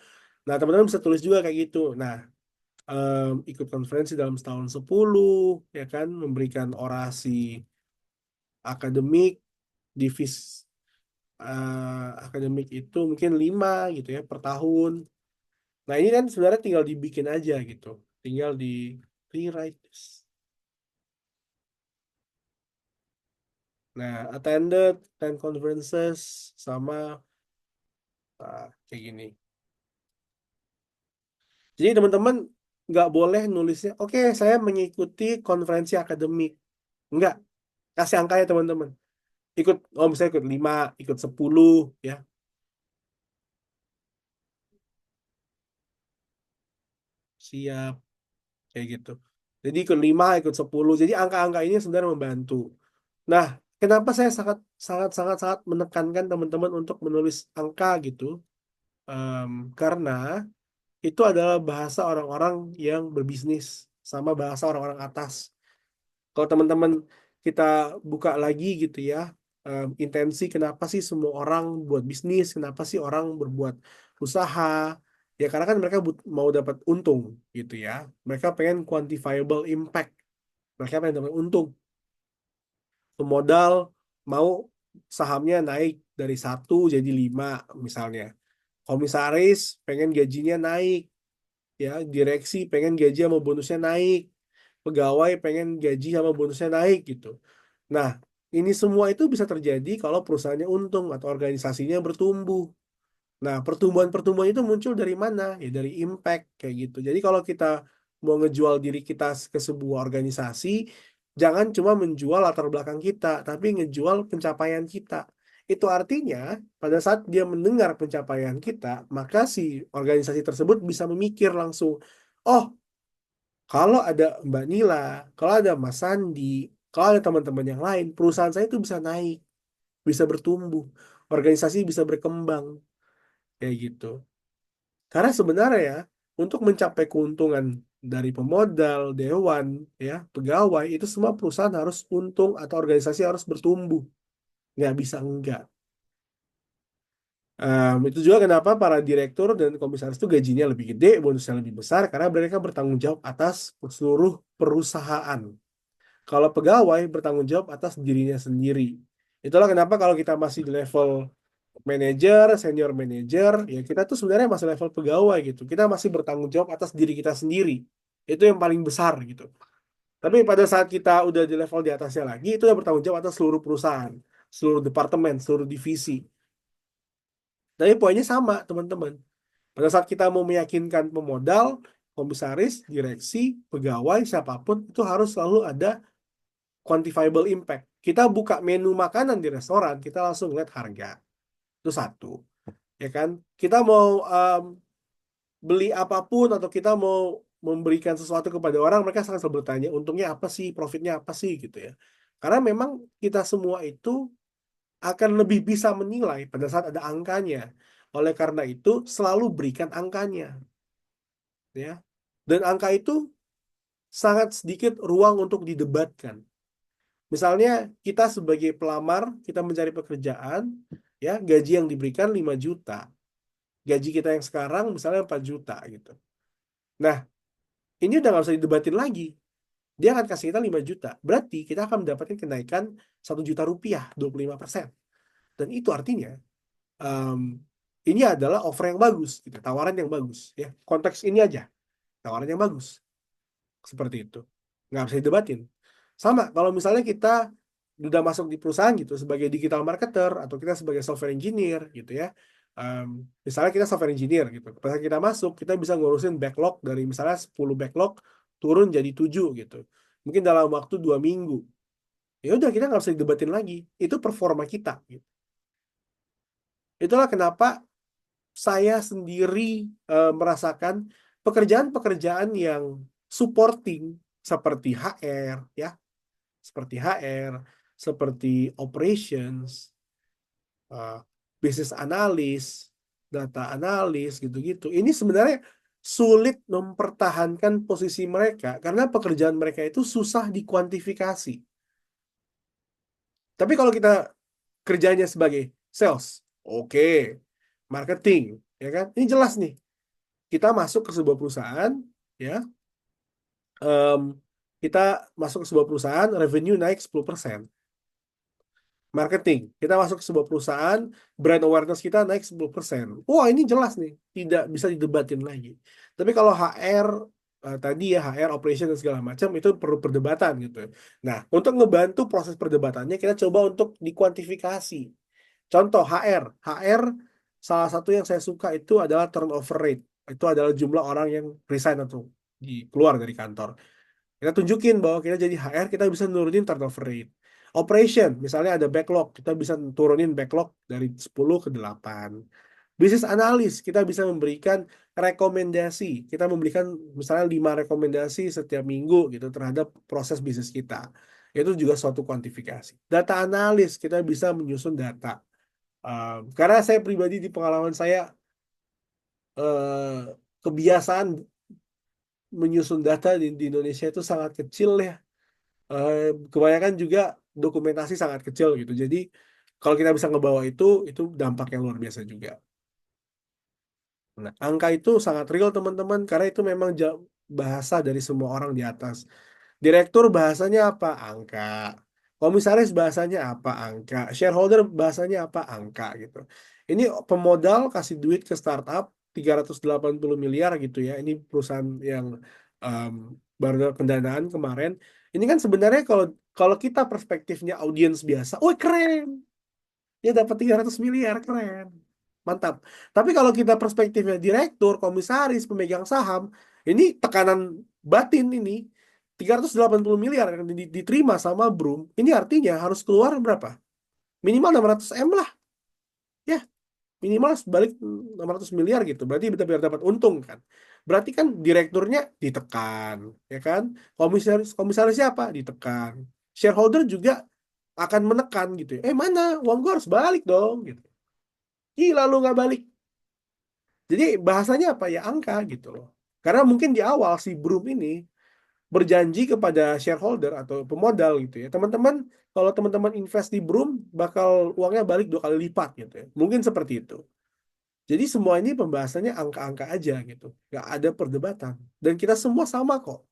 Nah, teman-teman bisa tulis juga kayak gitu. Nah, ikut konferensi dalam setahun 10 ya kan, memberikan orasi akademik, divis akademik itu mungkin 5 gitu ya per tahun. Nah ini kan sebenarnya tinggal dibikin aja gitu, tinggal di rewrite this. Nah attended 10 conferences sama kayak gini. Jadi teman-teman nggak boleh nulisnya, oke saya mengikuti konferensi akademik. Nggak, kasih angka ya teman-teman. Ikut, oh misalnya ikut 5, ikut 10 ya. siap, kayak gitu. Jadi ikut 5, ikut 10. Jadi angka-angka ini sebenarnya membantu. Nah, kenapa saya sangat sangat sangat sangat menekankan teman-teman untuk menulis angka gitu? Karena itu adalah bahasa orang-orang yang berbisnis sama bahasa orang-orang atas. Kalau teman-teman kita buka lagi gitu ya, intensi kenapa sih semua orang buat bisnis, kenapa sih orang berbuat usaha? Ya karena kan mereka mau dapat untung gitu ya. Mereka pengen quantifiable impact. Mereka pengen dapat untung. Pemodal mau sahamnya naik dari 1 jadi 5 misalnya. Komisaris pengen gajinya naik, ya direksi pengen gaji sama bonusnya naik, pegawai pengen gaji sama bonusnya naik gitu. Nah, ini semua itu bisa terjadi kalau perusahaannya untung atau organisasinya bertumbuh. Nah, pertumbuhan-pertumbuhan itu muncul dari mana? Ya dari impact kayak gitu. Jadi kalau kita mau ngejual diri kita ke sebuah organisasi, jangan cuma menjual latar belakang kita, tapi ngejual pencapaian kita. Itu artinya pada saat dia mendengar pencapaian kita, maka si organisasi tersebut bisa memikir langsung, oh, kalau ada Mbak Nila, kalau ada Mas Sandi, kalau ada teman-teman yang lain, perusahaan saya itu bisa naik, bisa bertumbuh, organisasi bisa berkembang, kayak gitu. Karena sebenarnya ya, untuk mencapai keuntungan dari pemodal, dewan, ya, pegawai, itu semua perusahaan harus untung atau organisasi harus bertumbuh. Nggak bisa enggak. Itu juga kenapa para direktur dan komisaris itu gajinya lebih gede, bonusnya lebih besar, karena mereka bertanggung jawab atas seluruh perusahaan. Kalau pegawai bertanggung jawab atas dirinya sendiri. Itulah kenapa kalau kita masih di level manajer, senior manager, ya kita tuh sebenarnya masih level pegawai gitu. Kita masih bertanggung jawab atas diri kita sendiri. Itu yang paling besar gitu. Tapi pada saat kita udah di level di atasnya lagi, itu udah bertanggung jawab atas seluruh perusahaan, seluruh departemen, seluruh divisi. Tapi poinnya sama, teman-teman. Pada saat kita mau meyakinkan pemodal, komisaris, direksi, pegawai, siapapun, itu harus selalu ada quantifiable impact. Kita buka menu makanan di restoran, kita langsung lihat harga. Itu satu. Ya kan? Kita mau beli apapun atau kita mau memberikan sesuatu kepada orang, mereka sangat selalu bertanya, untungnya apa sih, profitnya apa sih gitu ya. Karena memang kita semua itu akan lebih bisa menilai pada saat ada angkanya. Oleh karena itu, selalu berikan angkanya, ya. Dan angka itu sangat sedikit ruang untuk didebatkan. Misalnya kita sebagai pelamar, kita mencari pekerjaan, ya, gaji yang diberikan 5 juta. Gaji kita yang sekarang misalnya 4 juta gitu. Nah, ini udah nggak usah didebatin lagi. Dia akan kasih kita 5 juta. Berarti kita akan mendapatkan kenaikan 1 juta rupiah, 25%. Dan itu artinya em, ini adalah offer yang bagus, gitu, tawaran yang bagus. Ya, konteks ini aja, tawaran yang bagus. Seperti itu. Nggak bisa didebatin. Sama, kalau misalnya kita udah masuk di perusahaan gitu, sebagai digital marketer, atau kita sebagai software engineer gitu ya. Misalnya kita software engineer gitu. Pas kita masuk, kita bisa ngurusin backlog dari misalnya 10 backlog, turun jadi 7 gitu. Mungkin dalam waktu 2 minggu. Ya udah, kita nggak bisa didebatin lagi. Itu performa kita. Gitu. Itulah kenapa saya sendiri merasakan pekerjaan-pekerjaan yang supporting seperti HR ya, seperti HR, seperti operations, uh, business analyst, data analis gitu-gitu. Ini sebenarnya sulit mempertahankan posisi mereka karena pekerjaan mereka itu susah dikuantifikasi. Tapi kalau kita kerjanya sebagai sales, oke, marketing, ya kan? Ini jelas nih. Kita masuk ke sebuah perusahaan, ya, em, kita masuk ke sebuah perusahaan, revenue naik 10%. Marketing, kita masuk ke sebuah perusahaan, brand awareness kita naik 10%. Wah, ini jelas nih, tidak bisa didebatin lagi. Tapi kalau HR, tadi ya, HR, operation, dan segala macam, itu perlu perdebatan gitu. Nah, untuk ngebantu proses perdebatannya, kita coba untuk dikuantifikasi. Contoh HR salah satu yang saya suka itu adalah turnover rate. Itu adalah jumlah orang yang resign atau keluar dari kantor. Kita tunjukin bahwa kita jadi HR, kita bisa nurunin turnover rate. Operation, misalnya ada backlog, kita bisa turunin backlog dari 10 ke 8. Bisnis analis, kita bisa memberikan rekomendasi. Kita memberikan misalnya 5 rekomendasi setiap minggu gitu terhadap proses bisnis kita. Itu juga suatu kuantifikasi. Data analis, kita bisa menyusun data. Karena saya pribadi di pengalaman saya kebiasaan menyusun data di Indonesia itu sangat kecil ya. Kebanyakan juga dokumentasi sangat kecil gitu. Jadi kalau kita bisa ngebawa itu dampaknya luar biasa juga. Nah, angka itu sangat real teman-teman karena itu memang bahasa dari semua orang di atas. Direktur bahasanya apa? Angka. Komisaris bahasanya apa? Angka. Shareholder bahasanya apa? Angka gitu. Ini pemodal kasih duit ke startup 380 miliar gitu ya. Ini perusahaan yang um, baru dapat pendanaan kemarin. Ini kan sebenarnya kalau kalau kita perspektifnya audiens biasa, oh keren. Dia dapat 300 miliar, keren. Mantap. Tapi kalau kita perspektifnya direktur, komisaris, pemegang saham, ini tekanan batin ini. 380 miliar yang diterima sama Brum, ini artinya harus keluar berapa? Minimal 600 M lah. Ya, minimal balik 600 miliar gitu. Berarti biar dapat untung kan. Berarti kan direkturnya ditekan, ya kan? Komisarisnya apa? Ditekan. Shareholder juga akan menekan gitu ya. Mana uang gua harus balik dong gitu. Gila lu nggak balik. Jadi bahasanya apa ya angka gitu loh. Karena mungkin di awal si Brum ini berjanji kepada shareholder atau pemodal gitu ya. Teman-teman, kalau teman-teman invest di Brum bakal uangnya balik 2 kali lipat gitu ya. Mungkin seperti itu. Jadi semua ini pembahasannya angka-angka aja gitu. Nggak ada perdebatan. Dan kita semua sama kok.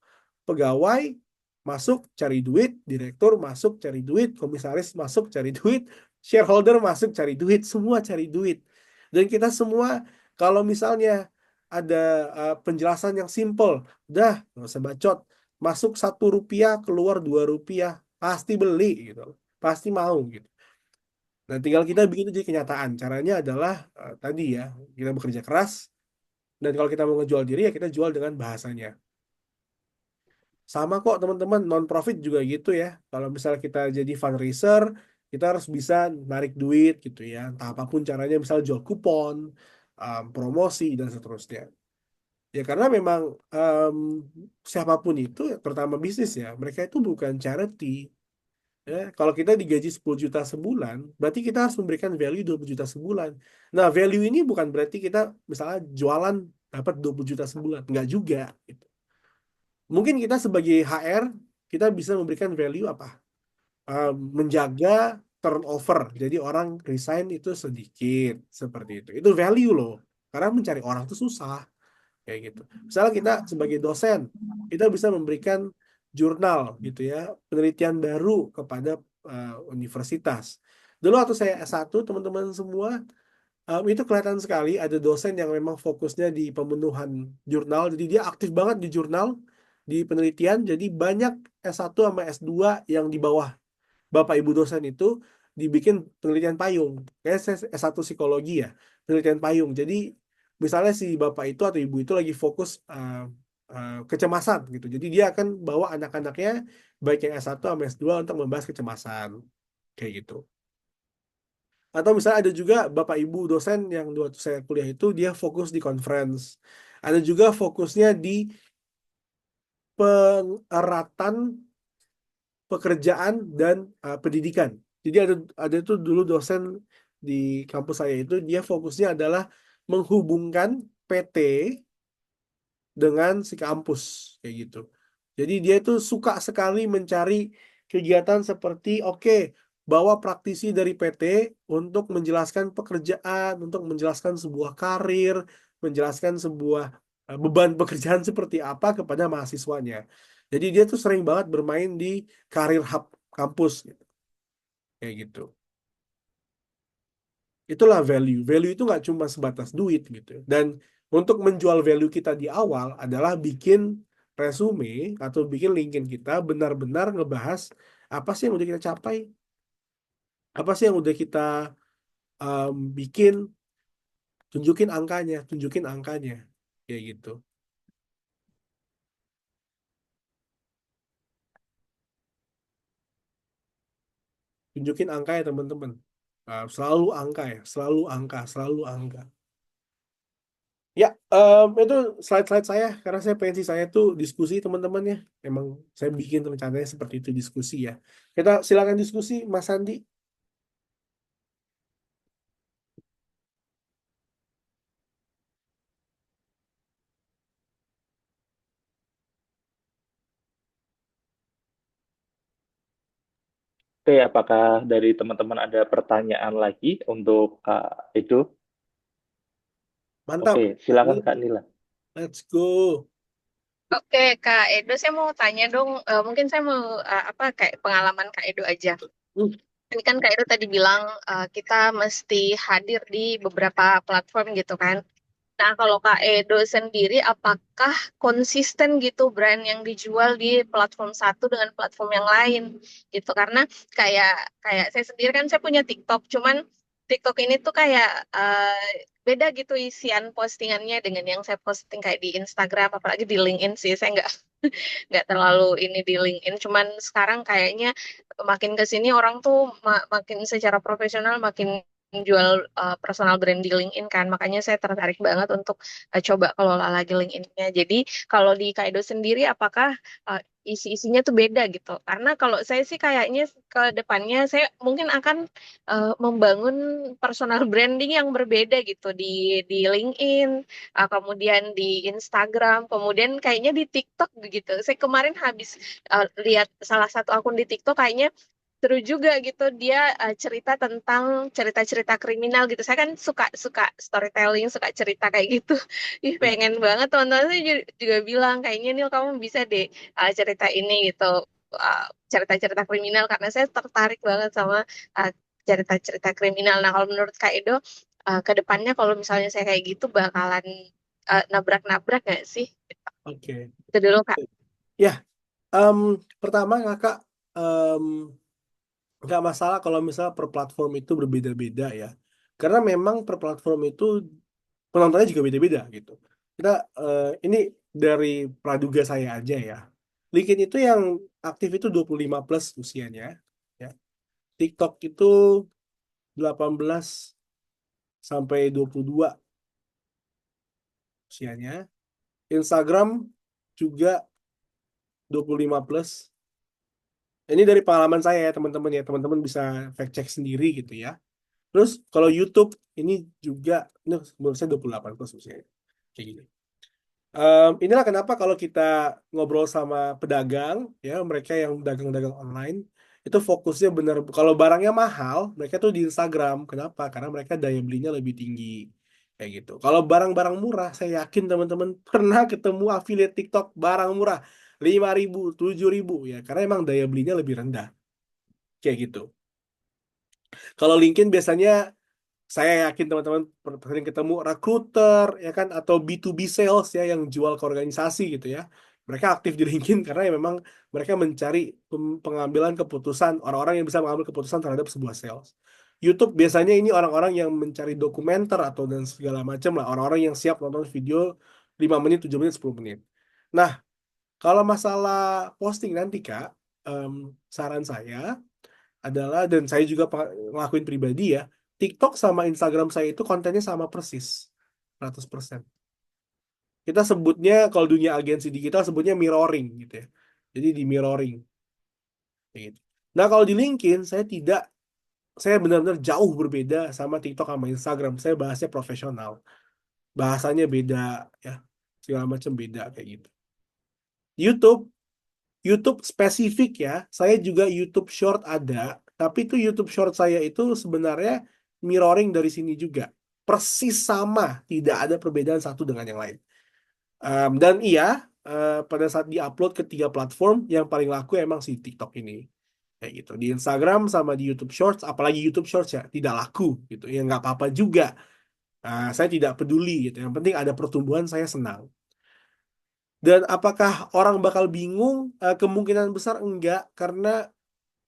Pegawai masuk cari duit, direktur masuk cari duit, komisaris masuk cari duit, shareholder masuk cari duit, semua cari duit. Dan kita semua kalau misalnya ada penjelasan yang simple, dah nggak usah bacot, masuk 1 rupiah, keluar 2 rupiah, pasti beli gitu, pasti mau gitu. Nah, tinggal kita bikin itu jadi kenyataan. Caranya adalah tadi ya, kita bekerja keras, dan kalau kita mau ngejual diri ya kita jual dengan bahasanya. Sama kok teman-teman, non-profit juga gitu ya. Kalau misalnya kita jadi fundraiser, kita harus bisa narik duit gitu ya. Entah apapun caranya, misalnya jual kupon, promosi, dan seterusnya. Ya karena memang siapapun itu, terutama bisnis ya, mereka itu bukan charity. Ya, kalau kita digaji 10 juta sebulan, berarti kita harus memberikan value 20 juta sebulan. Nah, value ini bukan berarti kita misalnya jualan dapat 20 juta sebulan. Enggak juga. Gitu. Mungkin kita sebagai HR, kita bisa memberikan value apa? Menjaga turnover. Jadi orang resign itu sedikit. Seperti itu. Itu value loh. Karena mencari orang itu susah. Kayak gitu. Misalnya kita sebagai dosen, kita bisa memberikan jurnal gitu ya, penelitian baru kepada universitas. Dulu waktu saya S1, teman-teman semua, itu kelihatan sekali ada dosen yang memang fokusnya di pemenuhan jurnal, jadi dia aktif banget di jurnal, di penelitian, jadi banyak S1 sama S2 yang di bawah Bapak Ibu dosen itu dibikin penelitian payung. Kayak saya S1 psikologi ya, penelitian payung. Jadi misalnya si Bapak itu atau Ibu itu lagi fokus kecemasan gitu. Jadi dia akan bawa anak-anaknya baik yang S1 sama S2 untuk membahas kecemasan. Kayak gitu. Atau misalnya ada juga Bapak Ibu dosen yang waktu saya kuliah itu dia fokus di conference. Ada juga fokusnya di pengeratan pekerjaan dan pendidikan. Jadi ada tuh dulu dosen di kampus saya itu dia fokusnya adalah menghubungkan PT dengan si kampus kayak gitu. Jadi dia itu suka sekali mencari kegiatan seperti oke, bawa praktisi dari PT untuk menjelaskan pekerjaan, untuk menjelaskan sebuah karir, menjelaskan sebuah beban pekerjaan seperti apa kepada mahasiswanya. Jadi dia tuh sering banget bermain di karir hub kampus gitu. Kayak gitu. Itulah value. Value itu nggak cuma sebatas duit gitu. Dan untuk menjual value kita di awal adalah bikin resume atau bikin LinkedIn kita benar-benar ngebahas apa sih yang udah kita capai, apa sih yang udah kita bikin, tunjukin angkanya, kayak gitu. Tunjukin angka ya teman-teman. Selalu angka ya, selalu angka, selalu angka. Itu slide-slide saya karena saya pensi saya tuh diskusi teman-teman ya. Emang saya bikin rencananya seperti itu diskusi ya. Kita silakan diskusi Mas Sandi. Oke, apakah dari teman-teman ada pertanyaan lagi untuk Kak Edo? Mantap. Oke, Kak silakan Nil, Kak Nila. let's go. Oke, Kak Edo, saya mau tanya dong, mungkin saya mau apa kayak pengalaman Kak Edo aja. Hmm, Ini kan Kak Edo tadi bilang kita mesti hadir di beberapa platform gitu kan. Nah, kalau Kak Edo sendiri, apakah konsisten gitu brand yang dijual di platform satu dengan platform yang lain gitu? Karena kayak kayak saya sendiri kan saya punya TikTok, cuman TikTok ini tuh kayak beda gitu isian postingannya dengan yang saya posting kayak di Instagram, apalagi di LinkedIn sih. Saya nggak terlalu ini di LinkedIn, cuman sekarang kayaknya makin ke sini orang tuh makin secara profesional makin jual personal brand di LinkedIn kan, makanya saya tertarik banget untuk coba kelola lagi LinkedIn-nya. Jadi kalau di Kaido sendiri apakah isi-isinya tuh beda gitu? Karena kalau saya sih kayaknya ke depannya saya mungkin akan membangun personal branding yang berbeda gitu di LinkedIn, kemudian di Instagram, kemudian kayaknya di TikTok gitu. Saya kemarin habis lihat salah satu akun di TikTok kayaknya seru juga gitu dia cerita tentang cerita-cerita kriminal gitu. Saya kan suka suka storytelling, suka cerita kayak gitu. Ih, pengen banget teman-teman saya juga bilang kayaknya Nil kamu bisa deh cerita ini gitu. uh, Cerita-cerita kriminal karena saya tertarik banget sama uh, cerita-cerita kriminal. Nah, kalau menurut Kak Edo ke depannya kalau misalnya saya kayak gitu bakalan nabrak-nabrak nggak sih? Oke. Itu dulu Kak. Ya, em, pertama kakak em, nggak masalah kalau misalnya per platform itu berbeda-beda ya. Karena memang per platform itu penontonnya juga beda-beda gitu. Kita ini dari praduga saya aja ya. LinkedIn itu yang aktif itu 25 plus usianya ya. TikTok itu 18 sampai 22 usianya. Instagram juga 25 plus. Ini dari pengalaman saya ya teman-teman ya. Teman-teman bisa fact check sendiri gitu ya. Terus kalau YouTube ini juga ini menurut saya 28 plus usianya. Kayak gini. Inilah kenapa kalau kita ngobrol sama pedagang, ya mereka yang dagang-dagang online, itu fokusnya benar. Kalau barangnya mahal, mereka tuh di Instagram. Kenapa? Karena mereka daya belinya lebih tinggi, kayak gitu. Kalau barang-barang murah, saya yakin teman-teman pernah ketemu affiliate TikTok barang murah 5.000, 7.000 ya, karena emang daya belinya lebih rendah, kayak gitu. Kalau LinkedIn biasanya saya yakin teman-teman sering ketemu recruiter ya kan atau B2B sales ya yang jual ke organisasi gitu ya. Mereka aktif di LinkedIn karena ya memang mereka mencari pengambilan keputusan orang-orang yang bisa mengambil keputusan terhadap sebuah sales. YouTube biasanya ini orang-orang yang mencari dokumenter atau dan segala macam lah, orang-orang yang siap nonton video 5 menit, 7 menit, 10 menit. Nah, kalau masalah posting nanti Kak, em, saran saya adalah dan saya juga ngelakuin pribadi ya, TikTok sama Instagram saya itu kontennya sama persis 100%. Kita sebutnya kalau dunia agensi digital sebutnya mirroring gitu ya. Jadi di mirroring kayak gitu. Nah, kalau di LinkedIn saya benar-benar jauh berbeda sama TikTok sama Instagram. Saya bahasnya profesional. Bahasanya beda ya. Segala macam beda kayak gitu. YouTube YouTube spesifik ya. Saya juga YouTube Short ada, tapi itu YouTube Short saya itu sebenarnya mirroring dari sini juga. Persis sama, tidak ada perbedaan satu dengan yang lain. Dan iya, pada saat diupload ke 3 platform, yang paling laku emang si TikTok ini. Kayak gitu. Di Instagram sama di YouTube Shorts, apalagi YouTube Shorts ya, tidak laku gitu. Ya nggak apa-apa juga. Saya tidak peduli gitu. Yang penting ada pertumbuhan, saya senang. Dan apakah orang bakal bingung? Kemungkinan besar enggak, karena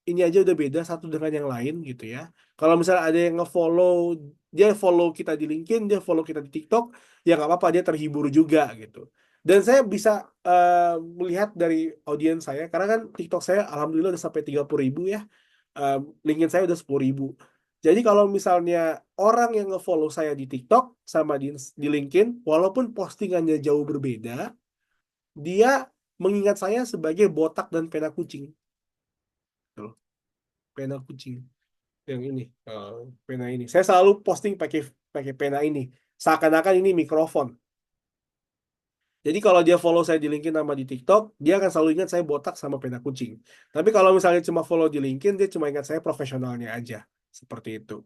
ini aja udah beda satu dengan yang lain gitu ya. Kalau misalnya ada yang nge-follow, dia follow kita di LinkedIn, dia follow kita di TikTok, ya nggak apa-apa, dia terhibur juga gitu. Dan saya bisa melihat dari audiens saya, karena kan TikTok saya alhamdulillah udah sampai 30.000 ya. Eh, LinkedIn saya udah 10.000. Jadi kalau misalnya orang yang nge-follow saya di TikTok sama di LinkedIn, walaupun postingannya jauh berbeda, dia mengingat saya sebagai botak dan pena kucing. Tuh, pena kucing yang ini, pena ini. Saya selalu posting pakai pakai pena ini, seakan-akan ini mikrofon. Jadi kalau dia follow saya di LinkedIn sama di TikTok, dia akan selalu ingat saya botak sama pena kucing. Tapi kalau misalnya cuma follow di LinkedIn, dia cuma ingat saya profesionalnya aja. Seperti itu.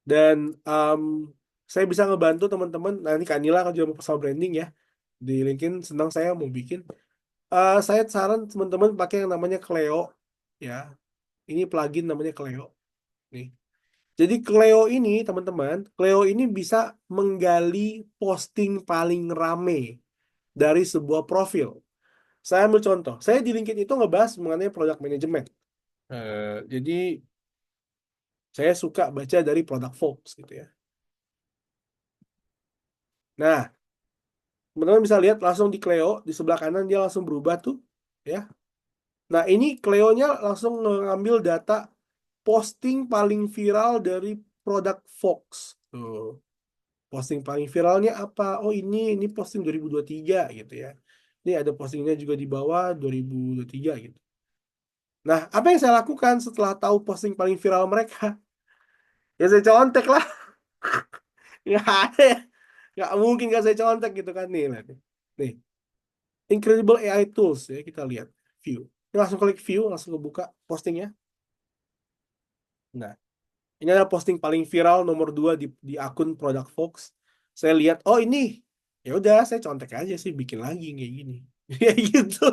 Dan saya bisa ngebantu teman-teman. Nah ini Kanila kan juga mau personal branding ya. Di LinkedIn senang saya mau bikin. Saya saran teman-teman pakai yang namanya Cleo. Ya, ini plugin namanya Cleo. Nih. Jadi Cleo ini teman-teman, Cleo ini bisa menggali posting paling rame dari sebuah profil. Saya ambil contoh. Saya di LinkedIn itu ngebahas mengenai product management. Jadi saya suka baca dari product folks gitu ya. Nah, teman-teman bisa lihat langsung di Cleo di sebelah kanan dia langsung berubah tuh, ya. Nah, ini Cleo-nya langsung ngambil data posting paling viral dari produk Fox. Tuh. Posting paling viralnya apa? Oh, ini posting 2023 gitu ya. Ini ada postingnya juga di bawah 2023 gitu. Nah, apa yang saya lakukan setelah tahu posting paling viral mereka? Ya saya contek lah. Nggak ada ya. Nggak mungkin nggak saya contek gitu kan. Nih, lihat nih. Nih, Incredible AI Tools ya, kita lihat. View. Ini langsung klik view, langsung kebuka postingnya. Nah, ini adalah posting paling viral nomor 2 di akun Product Fox. Saya lihat, oh ini. Ya udah, saya contek aja sih, bikin lagi kayak gini. Kayak gitu.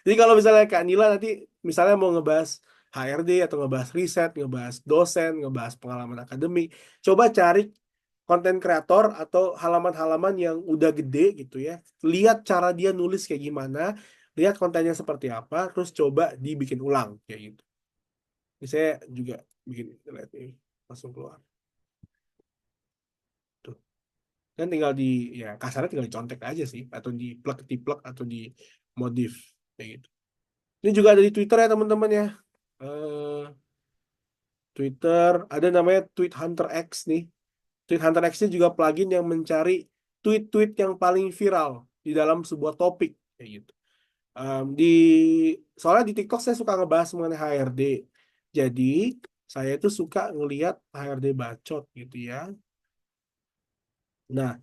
Jadi kalau misalnya Kak Nila nanti misalnya mau ngebahas HRD atau ngebahas riset, ngebahas dosen, ngebahas pengalaman akademik, coba cari konten kreator atau halaman-halaman yang udah gede gitu ya. Lihat cara dia nulis kayak gimana, lihat kontennya seperti apa, terus coba dibikin ulang kayak gitu. Ini saya juga bikin, lihat ini langsung keluar. Tuh. Dan tinggal ya kasarnya tinggal dicontek aja sih, atau di plug atau di modif kayak gitu. Ini juga ada di Twitter ya teman-teman ya. Eh, Twitter ada namanya Tweet Hunter X nih. Tweet Hunter X ini juga plugin yang mencari tweet-tweet yang paling viral di dalam sebuah topik kayak gitu. Di soalnya di TikTok saya suka ngebahas mengenai HRD. Jadi saya itu suka ngelihat HRD bacot gitu ya. Nah,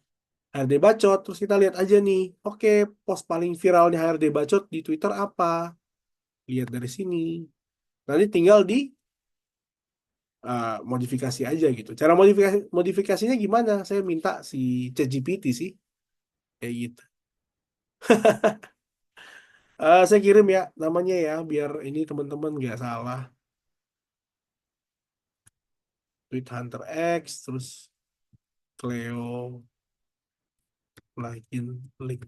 HRD bacot terus kita lihat aja nih. Oke, post paling viralnya HRD bacot di Twitter apa? Lihat dari sini. Nanti tinggal di modifikasi aja gitu. Cara modifikasinya gimana? Saya minta si ChatGPT sih, kayak gitu. Saya kirim ya namanya ya, biar ini teman-teman nggak salah. Tweet Hunter X, terus Cleo, login link.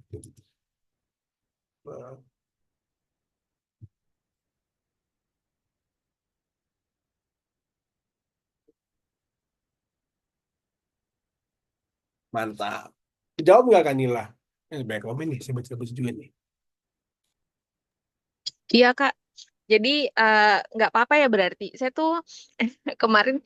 Uh, Mantap. Jawab nggak Kanila? Banyak komen nih, saya baca-baca juga nih. Iya Kak. Jadi nggak apa-apa ya berarti. Saya tuh kemarin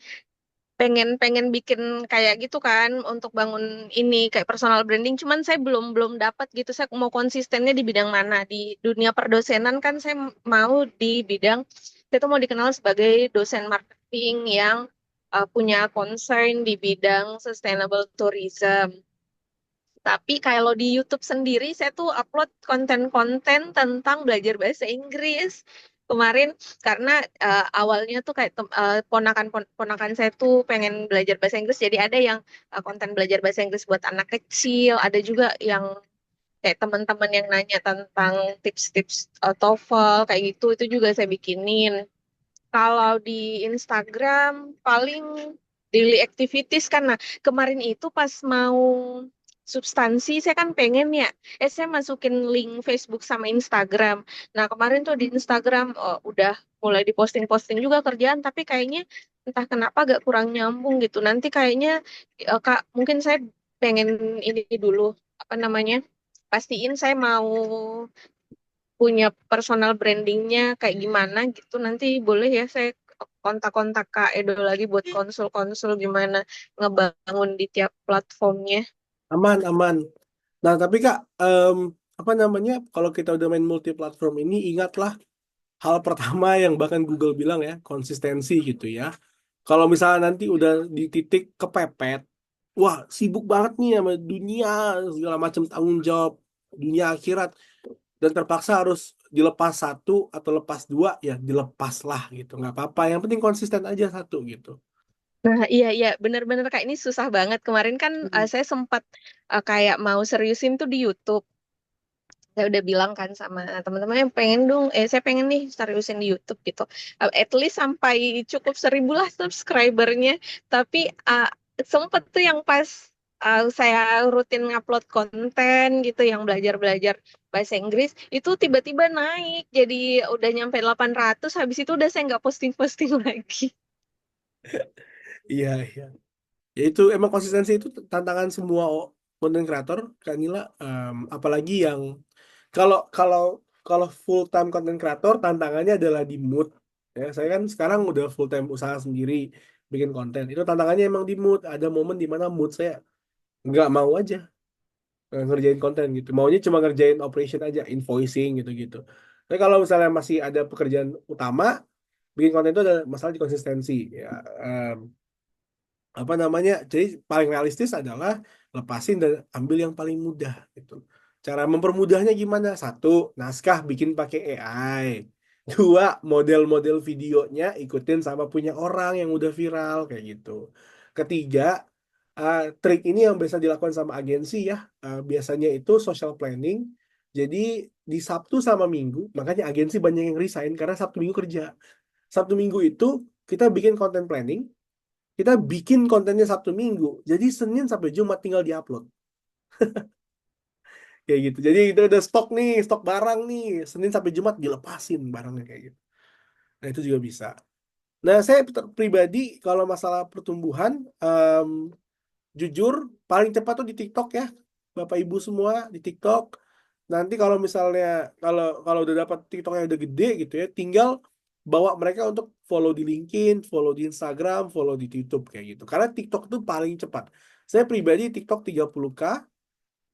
pengen pengen bikin kayak gitu kan untuk bangun ini kayak personal branding. Cuman saya belum belum dapat gitu. Saya mau konsistennya di bidang mana? Di dunia perdosenan kan saya mau di bidang saya tuh mau dikenal sebagai dosen marketing yang punya concern di bidang sustainable tourism. Tapi kalau di YouTube sendiri, saya tuh upload konten-konten tentang belajar bahasa Inggris. Kemarin karena awalnya tuh kayak ponakan saya tuh pengen belajar bahasa Inggris, jadi ada yang konten belajar bahasa Inggris buat anak kecil, ada juga yang kayak teman-teman yang nanya tentang tips-tips TOEFL kayak gitu, itu juga saya bikinin. Kalau di Instagram paling daily activities kan. Nah, kemarin itu pas mau substansi saya kan pengen ya, saya masukin link Facebook sama Instagram. Nah, kemarin tuh di Instagram udah mulai diposting-posting juga kerjaan, tapi kayaknya entah kenapa agak kurang nyambung gitu. Nanti kayaknya Kak, mungkin saya pengen ini dulu apa namanya? Pastiin saya mau punya personal brandingnya kayak gimana gitu. Nanti boleh ya saya kontak-kontak Kak Edo lagi buat konsul-konsul gimana ngebangun di tiap platformnya. Aman, aman. Nah, tapi Kak, apa namanya, kalau kita udah main multi platform ini, ingatlah hal pertama yang bahkan Google bilang ya, konsistensi gitu ya. Kalau misalnya nanti udah di titik kepepet, wah sibuk banget nih sama dunia, segala macam tanggung jawab, dunia akhirat, dan terpaksa harus dilepas satu atau lepas dua, ya dilepas lah gitu. Nggak apa-apa, yang penting konsisten aja satu gitu. Nah, iya iya bener-bener Kak ini susah banget. Kemarin kan saya sempat kayak mau seriusin tuh di YouTube. Saya udah bilang kan sama teman-teman yang pengen dong, saya pengen nih seriusin di YouTube gitu. At least sampai cukup 1.000 lah subscribernya. Tapi sempet tuh yang pas saya rutin ngupload konten gitu, yang belajar-belajar bahasa Inggris, itu tiba-tiba naik. Jadi udah nyampe 800, habis itu udah saya nggak posting-posting lagi. Iya, iya. Ya itu emang konsistensi itu tantangan semua content creator, Kak Nila. Apalagi yang kalau kalau kalau full time content creator tantangannya adalah di mood. Ya, saya kan sekarang udah full time usaha sendiri bikin konten. Itu tantangannya emang di mood. Ada momen di mana mood saya nggak mau aja ngerjain konten gitu. Maunya cuma ngerjain operation aja, invoicing gitu-gitu. Tapi kalau misalnya masih ada pekerjaan utama, bikin konten itu ada masalah di konsistensi. Ya, apa namanya, jadi paling realistis adalah lepasin dan ambil yang paling mudah gitu. Cara mempermudahnya gimana? Satu, naskah bikin pakai AI. Dua, model-model videonya ikutin sama punya orang yang udah viral kayak gitu. Ketiga, trik ini yang biasa dilakukan sama agensi ya, biasanya itu social planning. Jadi di Sabtu sama Minggu, makanya agensi banyak yang resign karena Sabtu Minggu kerja. Sabtu Minggu itu kita bikin content planning, kita bikin kontennya Sabtu Minggu. Jadi Senin sampai Jumat tinggal diupload. Kayak gitu. Jadi itu udah stok nih, stok barang nih. Senin sampai Jumat dilepasin barangnya kayak gitu. Nah, itu juga bisa. Nah, saya pribadi kalau masalah pertumbuhan, jujur paling cepat tuh di TikTok ya. Bapak Ibu semua di TikTok. Nanti kalau misalnya kalau kalau udah dapat TikToknya udah gede gitu ya, tinggal bawa mereka untuk follow di LinkedIn, follow di Instagram, follow di YouTube kayak gitu. Karena TikTok tuh paling cepat. Saya pribadi TikTok 30K,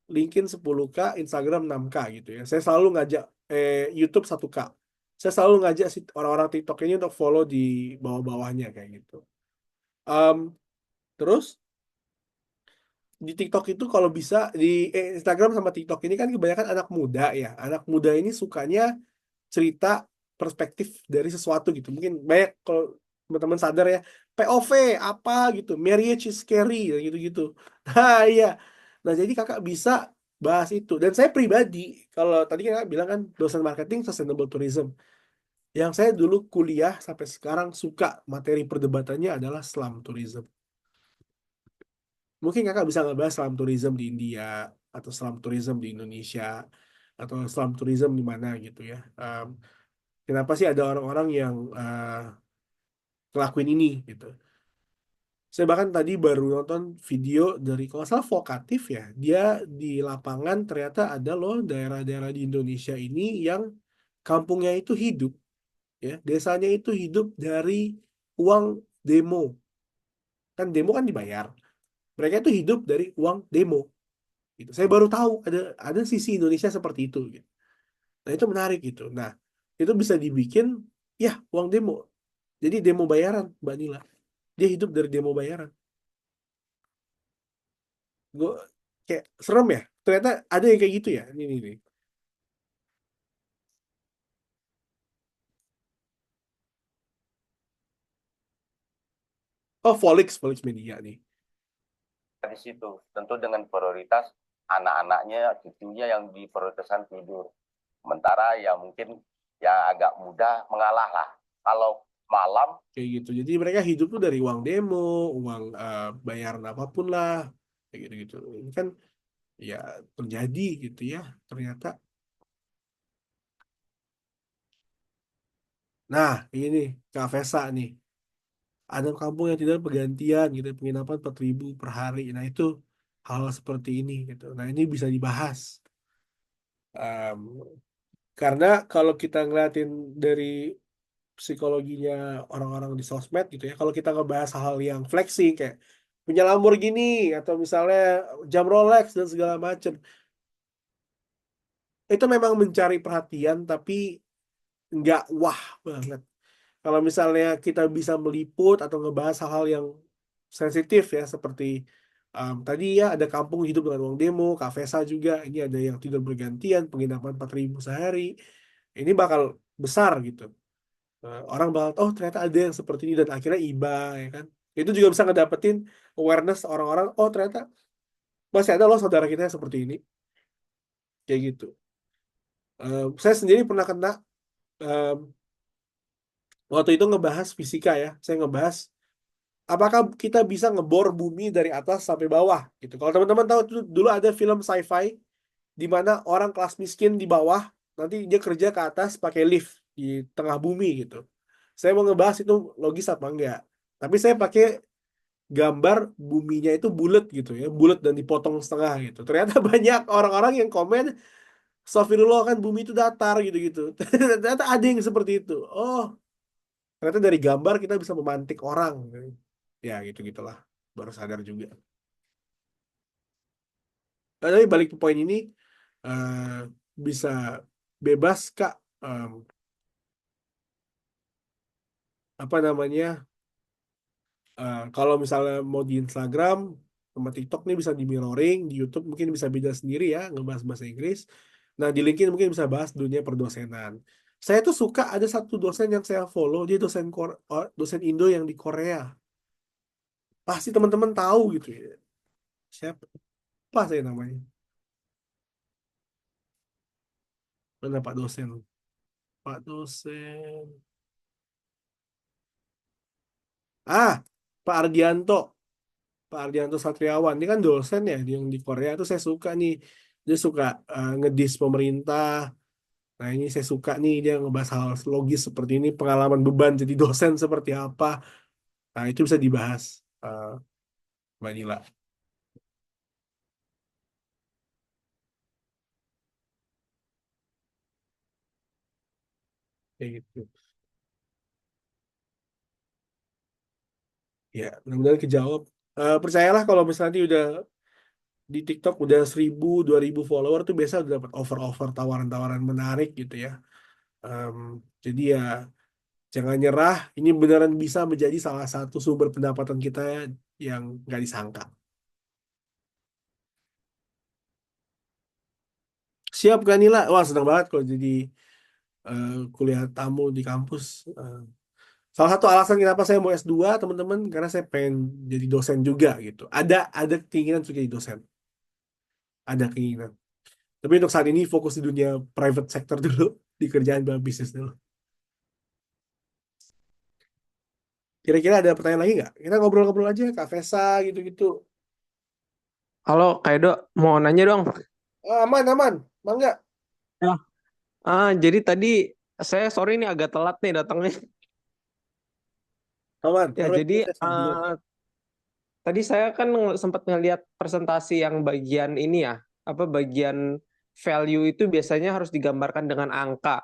LinkedIn 10K, Instagram 6K gitu ya. Saya selalu ngajak YouTube 1K. Saya selalu ngajak orang-orang TikTok ini untuk follow di bawah-bawahnya kayak gitu. Em, terus di TikTok itu kalau bisa di Instagram sama TikTok ini kan kebanyakan anak muda ya. Anak muda ini sukanya cerita perspektif dari sesuatu gitu. Mungkin banyak kalau teman-teman sadar ya, POV apa gitu, marriage is scary gitu-gitu. Nah, iya. Nah, jadi kakak bisa bahas itu. Dan saya pribadi, kalau tadi kakak bilang kan dosen marketing sustainable tourism. Yang saya dulu kuliah sampai sekarang suka materi perdebatannya adalah Islam tourism. Mungkin kakak bisa ngebahas Islam tourism di India, atau Islam tourism di Indonesia, atau Islam tourism di mana gitu ya. Kenapa sih ada orang-orang yang ngelakuin ini gitu. Saya bahkan tadi baru nonton video dari kalau nggak salah Vokatif ya. Dia di lapangan ternyata ada loh daerah-daerah di Indonesia ini yang kampungnya itu hidup ya. Desanya itu hidup dari uang demo. Kan demo kan dibayar. Mereka itu hidup dari uang demo. Gitu. Saya baru tahu ada sisi Indonesia seperti itu gitu. Nah, itu menarik gitu. Nah, itu bisa dibikin ya uang demo. Jadi demo bayaran, Mbak Nila. Dia hidup dari demo bayaran. Gue kayak serem ya. Ternyata ada yang kayak gitu ya. Ini. Oh, Volix Media nih. Di situ tentu dengan prioritas anak-anaknya, cucunya yang diprioritaskan tidur. Sementara ya mungkin ya agak mudah mengalah lah. Kalau malam Kayak gitu. Jadi mereka hidup tuh dari uang demo, uang bayaran apapun lah. Kayak gitu-gitu. Ini kan ya terjadi gitu ya. Ternyata. Nah, ini Kak Vesa nih. Ada kampung yang tidak bergantian gitu, penginapan 4.000 per hari. Nah, itu hal seperti ini gitu. Nah, ini bisa dibahas. Em, karena kalau kita ngeliatin dari psikologinya orang-orang di sosmed gitu ya. Kalau kita ngebahas hal yang flexing kayak punya Lamborghini atau misalnya jam Rolex dan segala macam, itu memang mencari perhatian tapi nggak wah banget. Kalau misalnya kita bisa meliput atau ngebahas hal-hal yang sensitif ya seperti tadi ya ada kampung hidup dengan uang demo, Kak Vesa juga, ini ada yang tidur bergantian, penginapan 4.000 sehari, ini bakal besar gitu. Orang bakal oh ternyata ada yang seperti ini dan akhirnya iba ya kan. Itu juga bisa ngedapetin awareness orang-orang, oh ternyata masih ada loh saudara kita yang seperti ini, kayak gitu. Saya sendiri pernah kena em, waktu itu ngebahas fisika ya, saya ngebahas apakah kita bisa ngebor bumi dari atas sampai bawah gitu. Kalau teman-teman tahu itu dulu ada film sci-fi di mana orang kelas miskin di bawah nanti dia kerja ke atas pakai lift di tengah bumi gitu. Saya mau ngebahas itu logis apa enggak. Tapi saya pakai gambar buminya itu bulat gitu ya, bulat dan dipotong setengah gitu. Ternyata banyak orang-orang yang komen, Astagfirullah kan bumi itu datar gitu-gitu. Ternyata ada yang seperti itu. Oh, ternyata dari gambar kita bisa memantik orang. Ya gitu-gitulah. Baru sadar juga. Nah, tapi balik ke poin ini, eh, bisa bebas Kak, apa namanya, kalau misalnya mau di Instagram sama TikTok nih bisa di mirroring, di YouTube mungkin bisa beda sendiri ya, ngebahas bahasa Inggris. Nah, di LinkedIn mungkin bisa bahas dunia perdosenan. Saya tuh suka ada satu dosen yang saya follow, dia dosen Indo yang di Korea. Pasti teman-teman tahu gitu ya. Siapa? Apa saya namanya? Mana Pak dosen? Pak dosen. Ah, Pak Ardianto. Pak Ardianto Satriawan. Ini kan dosen ya yang di Korea tuh saya suka nih. Dia suka ngedis pemerintah. Nah ini saya suka nih dia ngebahas hal logis seperti ini. Pengalaman beban jadi dosen seperti apa. Nah itu bisa dibahas. Mbak Nila. Kayak gitu. Ya mudah-mudahan kejawab. Percayalah kalau misalnya nanti udah di TikTok udah 1.000 2.000 follower tuh biasa udah dapat offer-offer tawaran-tawaran menarik gitu ya. Em, jadi ya jangan nyerah. Ini beneran bisa menjadi salah satu sumber pendapatan kita yang nggak disangka. Siap kan Nila? Wah senang banget kalau jadi kuliah tamu di kampus. Salah satu alasan kenapa saya mau S2 teman-teman karena saya pengen jadi dosen juga gitu. Ada keinginan untuk jadi dosen. Ada keinginan. Tapi untuk saat ini fokus di dunia private sector dulu, di kerjaan bisnis dulu. Kira-kira ada pertanyaan lagi nggak? Kita ngobrol-ngobrol aja, Kak Vesa gitu-gitu. Halo, Kak Edo, mau nanya dong. Aman, aman. Mangga. Ya. Jadi tadi saya sorry nih agak telat nih datangnya. Aman. Ya, Karena jadi saya duluan. tadi saya kan sempat ngelihat presentasi yang bagian ini ya, apa bagian value itu biasanya harus digambarkan dengan angka.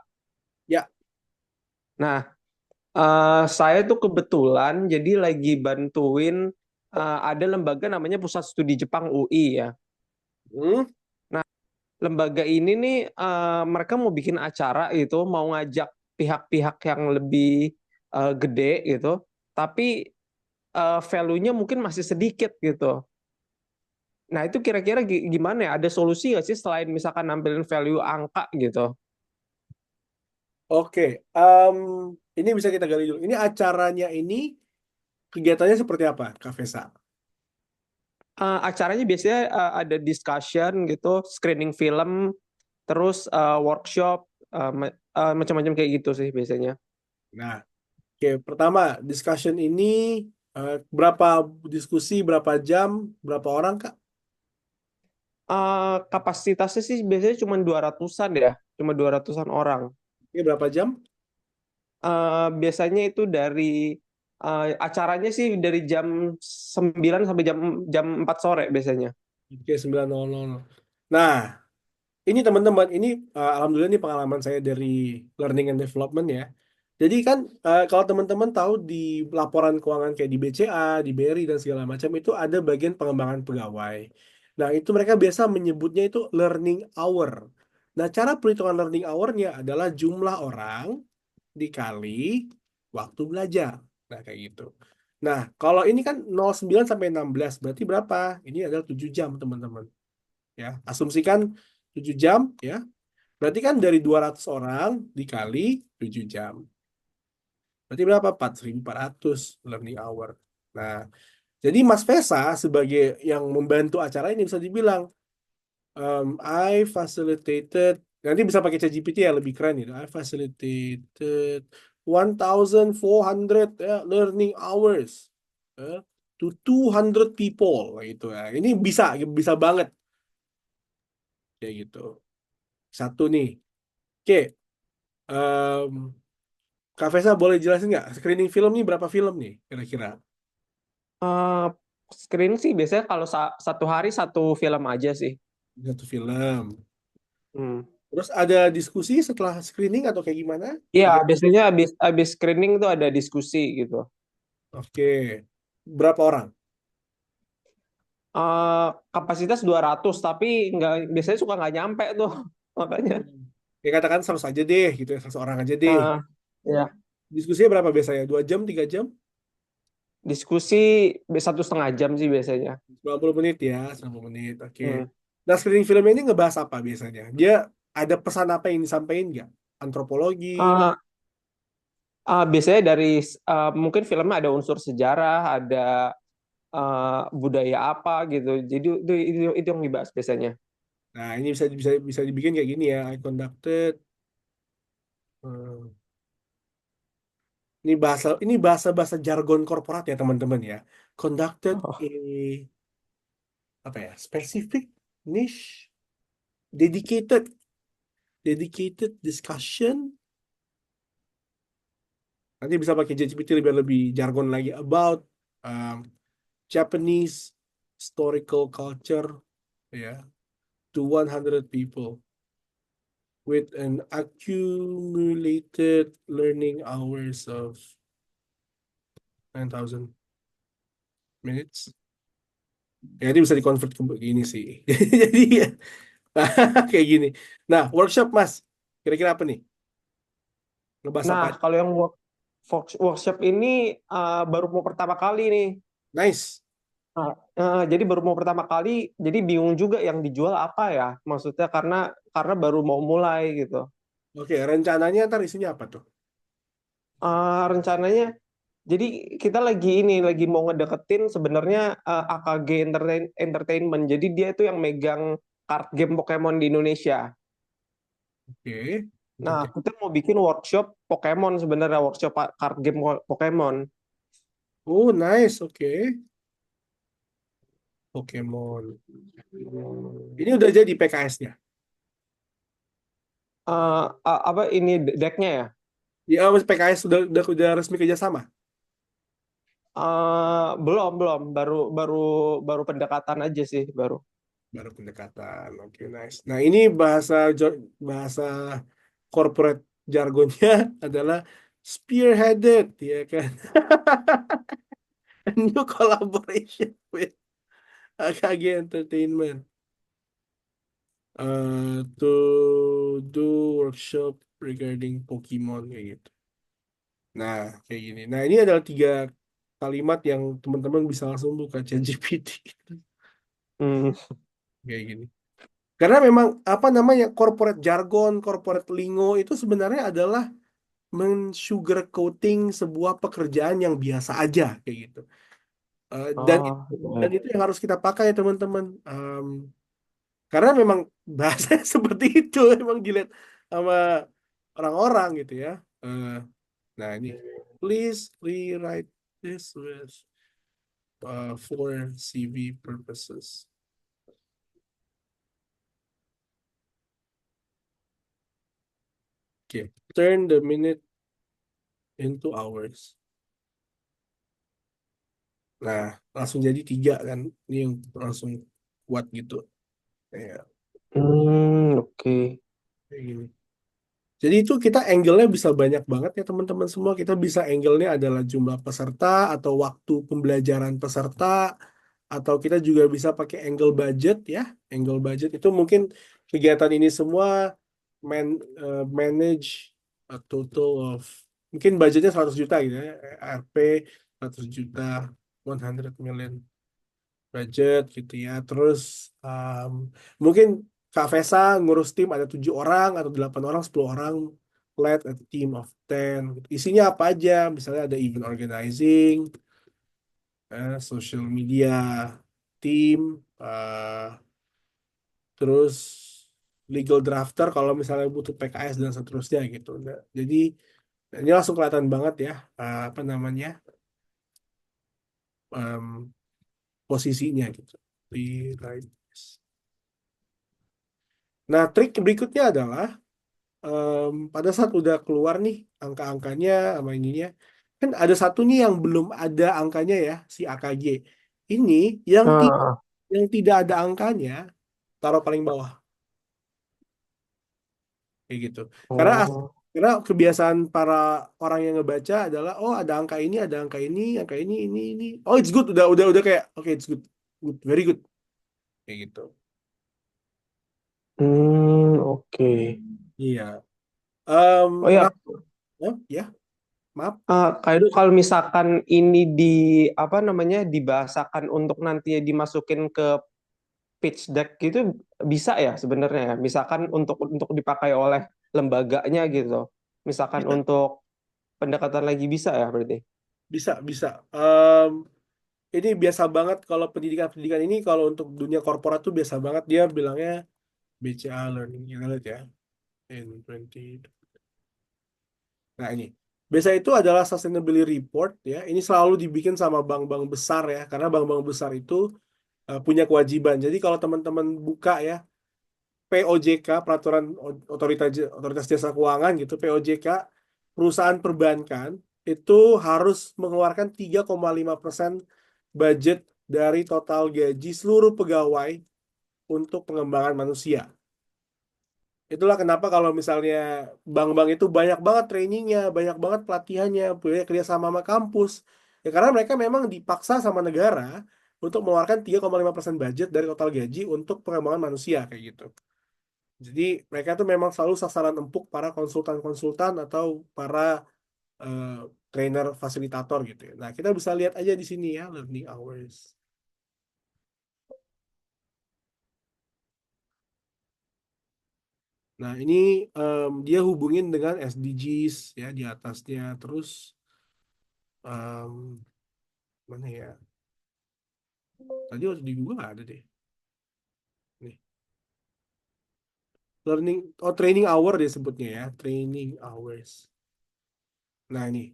Ya, Nah, saya tuh kebetulan jadi lagi bantuin ada lembaga namanya Pusat Studi Jepang UI ya. hmm, Nah, lembaga ini nih mereka mau bikin acara gitu, mau ngajak pihak-pihak yang lebih gede gitu, tapi value-nya mungkin masih sedikit gitu. Nah, itu kira-kira gimana ya? Ada solusi nggak sih selain misalkan nampilin value angka gitu? oke. Ini bisa kita gali dulu. Ini acaranya ini kegiatannya seperti apa, Kak Vesa? Acaranya biasanya ada discussion gitu, screening film, terus workshop, macam-macam kayak gitu sih biasanya. Nah, oke. Pertama, discussion ini berapa diskusi, berapa jam, berapa orang, Kak? Kapasitasnya sih biasanya cuma 200-an ya, cuma 200-an orang. Ini berapa jam? Biasanya itu dari acaranya sih dari jam 9 sampai jam jam 4 sore biasanya. Oke, 9.00. Nah, ini teman-teman, ini alhamdulillah ini pengalaman saya dari learning and development ya. Jadi kan kalau teman-teman tahu di laporan keuangan kayak di BCA, di BRI dan segala macam itu ada bagian pengembangan pegawai. Nah, itu mereka biasa menyebutnya itu learning hour. Nah, cara perhitungan learning hour-nya adalah jumlah orang dikali waktu belajar. Nah, kayak gitu. Nah, kalau ini kan 09 sampai 16 berarti berapa? Ini adalah 7 jam, teman-teman. Ya, asumsikan 7 jam ya. Berarti kan dari 200 orang dikali 7 jam. Berarti berapa? 4.400 learning hour. Nah, jadi Mas Vesa sebagai yang membantu acara ini bisa dibilang, I facilitated, nanti bisa pakai ChatGPT ya lebih keren itu. I facilitated 1,400 learning hours to 200 people gitu ya. Ini bisa bisa banget kayak gitu. Satu nih. Oke, em, Kak Vesa boleh jelasin nggak screening film nih berapa film nih kira-kira? Eh, screen sih biasanya kalau satu hari satu film aja sih. Satu film. Hmm. Terus ada diskusi setelah screening atau kayak gimana? Iya, Ada. biasanya habis screening tuh ada diskusi gitu. Oke. Berapa orang? Kapasitas 200 tapi nggak biasanya suka nggak nyampe tuh makanya. Ya katakan 100 aja deh gitu ya, 100 orang aja deh. Ya, Diskusinya berapa biasanya? 2 jam, 3 jam? diskusi 1,5 jam sih biasanya. 90 menit ya, 90 menit. Oke. Hmm. Nah, screening film ini ngebahas apa biasanya? Dia ada pesan apa yang disampaikan nggak? Antropologi. Uh, Biasanya dari mungkin filmnya ada unsur sejarah, ada budaya apa gitu. Jadi itu yang dibahas biasanya. Nah, ini bisa bisa bisa dibikin kayak gini ya. I conducted. eh, ini bahasa jargon korporat ya, teman-teman ya. Conducted Oh. a apa ya? Specific niche dedicated discussion. Nanti bisa pakai ChatGPT lebih lebih jargon lagi about um, Japanese historical culture ya to 100 people with an accumulated learning hours of 9,000 minutes. Ya ini bisa dikonvert ke begini sih. Jadi ya, kayak gini. Nah, workshop Mas, kira-kira apa nih? Ngebahas apa Nah, aja? kalau yang workshop ini baru mau pertama kali nih. Nice. Nah, jadi baru mau pertama kali, jadi bingung juga yang dijual apa ya. Maksudnya karena baru mau mulai gitu. Oke, rencananya ntar isinya apa tuh? Rencananya, jadi kita lagi mau ngedeketin sebenarnya AKG Entertainment. Jadi dia itu yang megang card game Pokemon di Indonesia. Oke. Nah, Oke. kita mau bikin workshop Pokemon sebenarnya, workshop card game Pokemon. Oh, nice. Oke. Pokemon. Ini udah jadi PKS-nya. Apa ini decknya ya? Ya, Mas PKS udah resmi kerjasama. Belum, baru baru baru pendekatan aja sih baru. Baru pendekatan. Oke, nice. Nah, ini bahasa corporate jargonnya adalah spearheaded, ya kan? A new collaboration with AKG Entertainment to workshop regarding Pokemon kayak gitu. Nah, kayak gini. Nah, ini adalah 3 kalimat yang teman-teman bisa langsung buka ChatGPT Hmm. kayak gini. Karena memang apa namanya corporate jargon, corporate lingo itu sebenarnya adalah men-sugarcoating sebuah pekerjaan yang biasa aja kayak gitu. Dan Oh, dan ya. itu yang harus kita pakai teman-teman. Karena memang bahasanya seperti itu emang dilihat sama orang-orang gitu ya. Eh, nah ini please rewrite this with for CV purposes. Oke, turn the minute into hours. Nah, langsung jadi 3 kan. Ini yang langsung kuat gitu. Kayak Oke. kayak gini. Jadi itu kita angle-nya bisa banyak banget ya teman-teman semua. Kita bisa angle-nya adalah jumlah peserta atau waktu pembelajaran peserta, atau kita juga bisa pakai angle budget ya. Angle budget itu mungkin kegiatan ini semua manage a total of, mungkin budgetnya 100 juta gitu ya. RP 100 juta, 100 million budget gitu ya. Terus mungkin Kak Vesa ngurus tim ada 7 orang atau 8 orang, 10 orang, lead a team of 10. Gitu. Isinya apa aja? Misalnya ada event organizing, social media team, terus legal drafter kalau misalnya butuh PKS dan seterusnya gitu. Nah, jadi ini langsung kelihatan banget ya, apa namanya, em, posisinya gitu. Di right. Nah, trik berikutnya adalah pada saat udah keluar nih angka-angkanya sama ininya, kan ada satu nih yang belum ada angkanya ya, si AKG. Ini yang Ah, yang tidak ada angkanya taruh paling bawah kayak gitu. Karena oh. karena kebiasaan para orang yang ngebaca adalah oh ada angka ini, ada angka ini. Oh it's good, udah kayak oke it's good, good, very good kayak gitu. Oke. Iya. Oh ya, Kenapa? Oh, ya, maaf. Kak Edo, kalau misalkan ini di apa namanya dibahasakan untuk nantinya dimasukin ke pitch deck gitu bisa ya sebenarnya ya. Misalkan untuk dipakai oleh lembaganya gitu. Misalkan Bisa, untuk pendekatan lagi bisa ya berarti. bisa. Ini biasa banget kalau pendidikan-pendidikan ini, kalau untuk dunia korporat tuh biasa banget dia bilangnya BCA Learning. Kita lihat ya. In 20. Nah ini. Biasa itu adalah sustainability report ya. Ini selalu dibikin sama bank-bank besar ya. Karena bank-bank besar itu punya kewajiban. Jadi kalau teman-teman buka ya, POJK, Peraturan Otoritas Otoritas Jasa Keuangan gitu, POJK, perusahaan perbankan itu harus mengeluarkan 3,5% budget dari total gaji seluruh pegawai untuk pengembangan manusia. Itulah kenapa kalau misalnya bank-bank itu banyak banget trainingnya, banyak banget pelatihannya, punya kerjasama sama kampus. Ya karena mereka memang dipaksa sama negara untuk mengeluarkan 3,5% budget dari total gaji untuk pengembangan manusia kayak gitu. Jadi mereka tuh memang selalu sasaran empuk para konsultan-konsultan atau para eh, trainer fasilitator gitu ya. Nah, kita bisa lihat aja di sini ya, learning hours. Nah, ini dia hubungin dengan SDGs ya di atasnya. Terus em, mana ya? Tadi waktu di Google nggak ada deh. Nih, training hour dia sebutnya ya, training hours. Nah, ini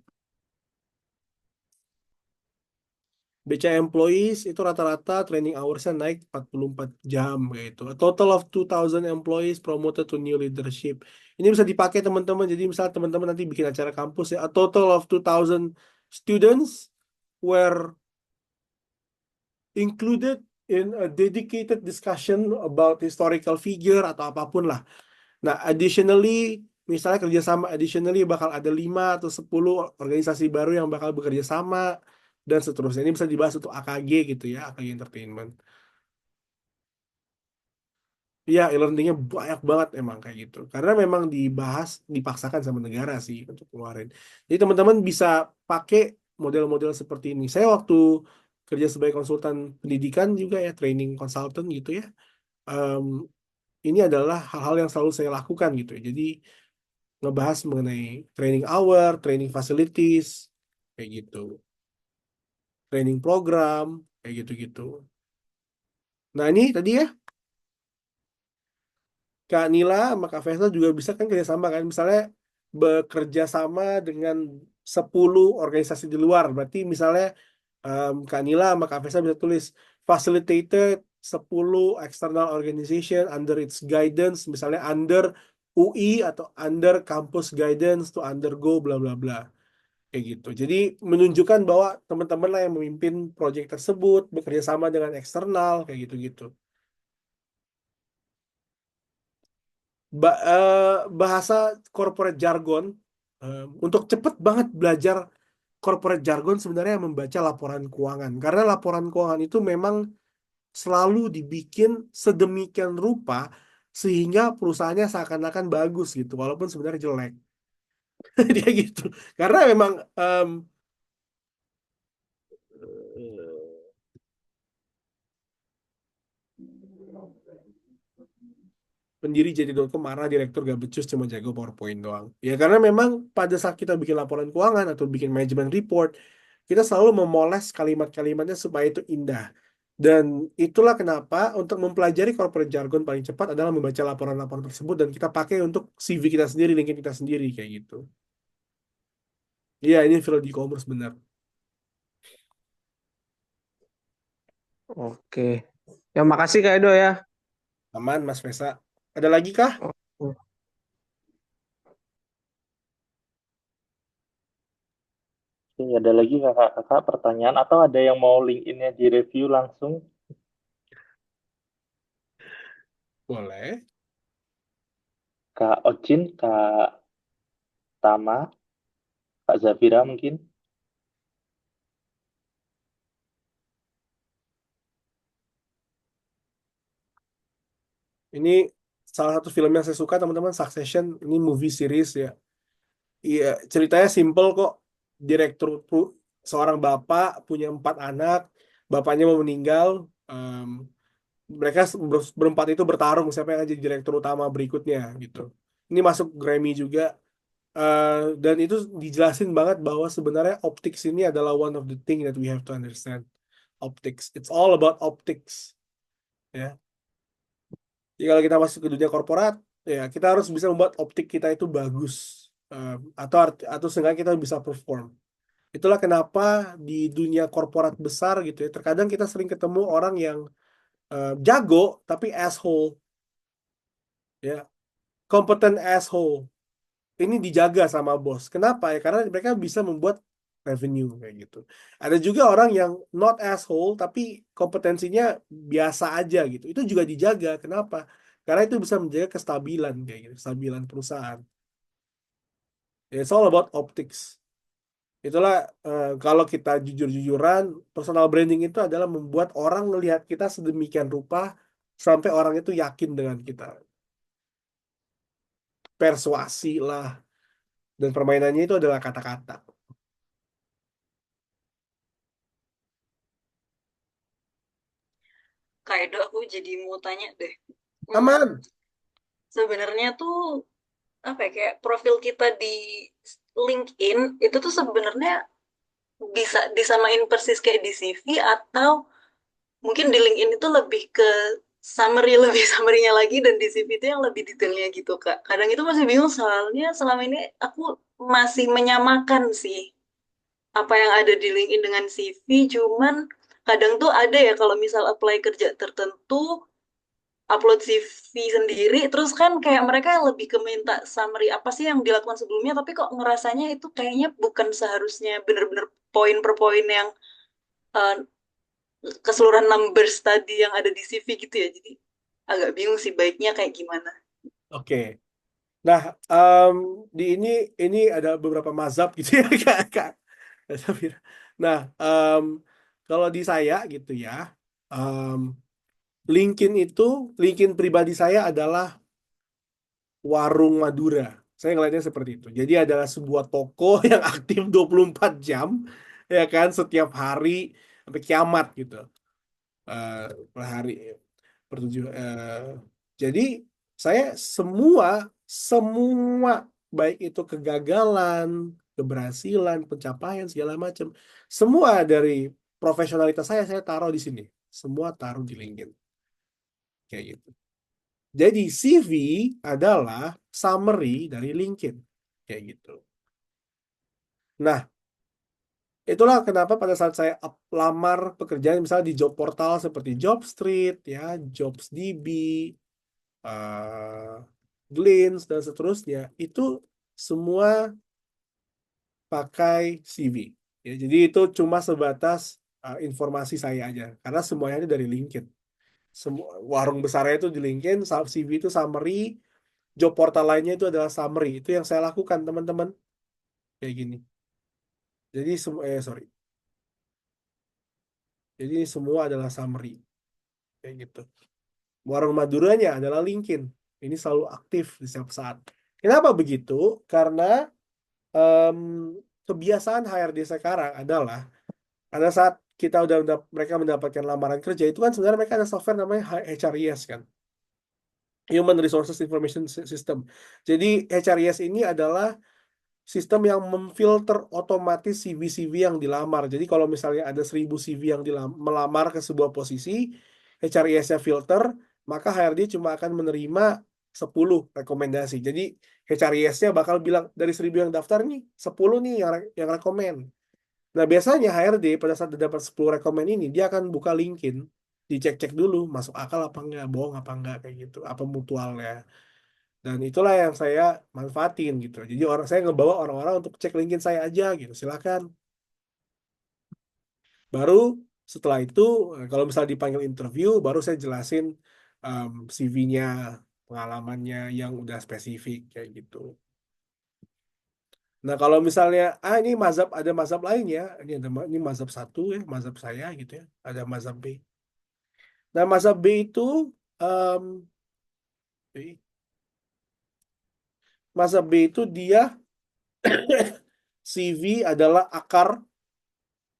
BCA employees itu rata-rata training hours-nya naik 44 jam gitu. A total of 2,000 employees promoted to new leadership. Ini bisa dipakai teman-teman. Jadi misalnya teman-teman nanti bikin acara kampus ya, a total of 2,000 students were included in a dedicated discussion about historical figure atau apapun lah. Nah, additionally, misalnya kerjasama additionally bakal ada 5 atau 10 organisasi baru yang bakal bekerja sama dan seterusnya. Ini bisa dibahas untuk AKG gitu ya, AKG Entertainment. Iya, e-learningnya banyak banget emang kayak gitu. Karena memang dibahas, dipaksakan sama negara sih untuk keluarin. Jadi teman-teman bisa pakai model-model seperti ini. Saya waktu kerja sebagai konsultan pendidikan juga ya, training consultant gitu ya. em, ini adalah hal-hal yang selalu saya lakukan gitu ya. Jadi ngebahas mengenai training hour, training facilities, kayak gitu. Training program, kayak gitu-gitu. Nah ini tadi ya, Kak Nila sama Kak Faisal juga bisa kan kerjasama kan. Misalnya bekerja sama dengan 10 organisasi di luar. Berarti misalnya Kak Nila sama Kak Faisal bisa tulis facilitated 10 external organization under its guidance. Misalnya under UI atau under campus guidance to undergo bla bla bla. Kayak gitu. Jadi menunjukkan bahwa teman-teman lah yang memimpin proyek tersebut, bekerja sama dengan eksternal, kayak gitu-gitu. bahasa corporate jargon, untuk cepet banget belajar corporate jargon sebenarnya membaca laporan keuangan. Karena laporan keuangan itu memang selalu dibikin sedemikian rupa sehingga perusahaannya seakan-akan bagus gitu, walaupun sebenarnya jelek. Dia gitu. Karena memang pendiri JD.com marah direktur gak becus cuma jago PowerPoint doang. Ya karena memang pada saat kita bikin laporan keuangan atau bikin management report, kita selalu memoles kalimat-kalimatnya supaya itu indah. Dan itulah kenapa untuk mempelajari corporate jargon paling cepat adalah membaca laporan-laporan tersebut dan kita pakai untuk CV kita sendiri, LinkedIn kita sendiri kayak gitu. Iya, ini field e-commerce benar. Oke. Ya makasih Kak Edo ya. Aman, Mas Vesa. Ada lagi kah? Oke, ada lagi kakak pertanyaan atau ada yang mau LinkedIn-nya direview langsung? Boleh. Kak Ocin, Kak Tama, Kak Zafira mungkin? Ini salah satu film yang saya suka teman-teman, Succession. Ini movie series ya. Iya, ceritanya simple kok. Direktur seorang bapak punya 4 anak, bapaknya mau meninggal. em, Mereka berempat itu bertarung siapa yang jadi direktur utama berikutnya gitu. Ini masuk Grammy juga. Dan itu dijelasin banget bahwa sebenarnya optics ini adalah one of the thing that we have to understand. Optics, it's all about optics. Ya, jadi kalau kita masuk ke dunia korporat, ya kita harus bisa membuat optik kita itu bagus. Atau seenggaknya kita bisa perform. Itulah kenapa di dunia korporat besar gitu ya, terkadang kita sering ketemu orang yang jago tapi asshole, ya, kompeten asshole. Ini dijaga sama bos. Kenapa ya? Karena mereka bisa membuat revenue kayak gitu. Ada juga orang yang not asshole tapi kompetensinya biasa aja gitu. Itu juga dijaga. Kenapa? Karena itu bisa menjaga kestabilan kayak gitu, kestabilan perusahaan. It's all about optics. Itulah kalau kita jujur-jujuran, personal branding itu adalah membuat orang melihat kita sedemikian rupa sampai orang itu yakin dengan kita. Persuasi lah. Dan permainannya itu adalah kata-kata. Kak Edo, aku jadi mau tanya deh. Aman. Sebenarnya tuh apa ya, kayak profil kita di LinkedIn itu tuh sebenarnya bisa disamain persis kayak di CV, atau mungkin di LinkedIn itu lebih ke summary, lebih summary-nya lagi, dan di CV itu yang lebih detailnya gitu, Kak. Kadang itu masih bingung soalnya selama ini aku masih menyamakan sih apa yang ada di LinkedIn dengan CV, cuman kadang tuh ada ya kalau misal apply kerja tertentu, upload CV sendiri, terus kan kayak mereka lebih ke minta summary apa sih yang dilakukan sebelumnya, tapi kok ngerasanya itu kayaknya bukan seharusnya bener-bener poin per poin yang eh, keseluruhan numbers tadi yang ada di CV gitu ya. Jadi agak bingung sih baiknya kayak gimana. Oke. Nah, di ini ada beberapa mazhab gitu ya, Kak. Kak Safira. Nah, kalau di saya gitu ya, em, LinkedIn pribadi saya adalah warung Madura. Saya ngelihatnya seperti itu. Jadi adalah sebuah toko yang aktif 24 jam, ya kan, setiap hari sampai kiamat gitu. Eh, per hari, jadi saya semua semua baik itu kegagalan, keberhasilan, pencapaian segala macam, semua dari profesionalitas saya taruh di sini. Semua taruh di LinkedIn kayak gitu. Jadi CV adalah summary dari LinkedIn kayak gitu. Nah, itulah kenapa pada saat saya lamar pekerjaan misalnya di job portal seperti Jobstreet ya, JobsDB, eh Glints dan seterusnya itu semua pakai CV. Ya, jadi itu cuma sebatas informasi saya aja karena semuanya itu dari LinkedIn. Semua warung besarnya itu di LinkedIn, CV itu summary, job portal lainnya itu adalah summary. Itu yang saya lakukan, teman-teman. Kayak gini. Jadi sorry. Jadi ini semua adalah summary. Kayak gitu. Warung Maduranya adalah LinkedIn. Ini selalu aktif di setiap saat. Kenapa begitu? Karena em, kebiasaan HRD sekarang adalah pada saat mereka mendapatkan lamaran kerja itu kan sebenarnya mereka ada software namanya HRIS kan, Human Resources Information System. Jadi HRIS ini adalah sistem yang memfilter otomatis CV-CV yang dilamar. Jadi kalau misalnya ada 1.000 CV yang melamar ke sebuah posisi, HRIS-nya filter, maka HRD cuma akan menerima 10 rekomendasi. Jadi HRIS-nya bakal bilang dari 1.000 yang daftar nih, 10 nih yang rekomen. Nah, biasanya HRD pada saat dia dapat 10 rekomen ini, dia akan buka LinkedIn, dicek-cek dulu, masuk akal apa enggak, bohong apa enggak, kayak gitu, apa mutualnya. Dan itulah yang saya manfaatin gitu. Jadi saya ngebawa orang-orang untuk cek LinkedIn saya aja gitu, silakan. Baru setelah itu, kalau misalnya dipanggil interview, baru saya jelasin CV-nya, pengalamannya yang udah spesifik, kayak gitu. Nah, kalau misalnya, ini ada mazhab lain ya, ini mazhab satu ya, mazhab saya gitu ya, ada mazhab B. Nah, mazhab B itu, em, mazhab B itu dia CV adalah akar,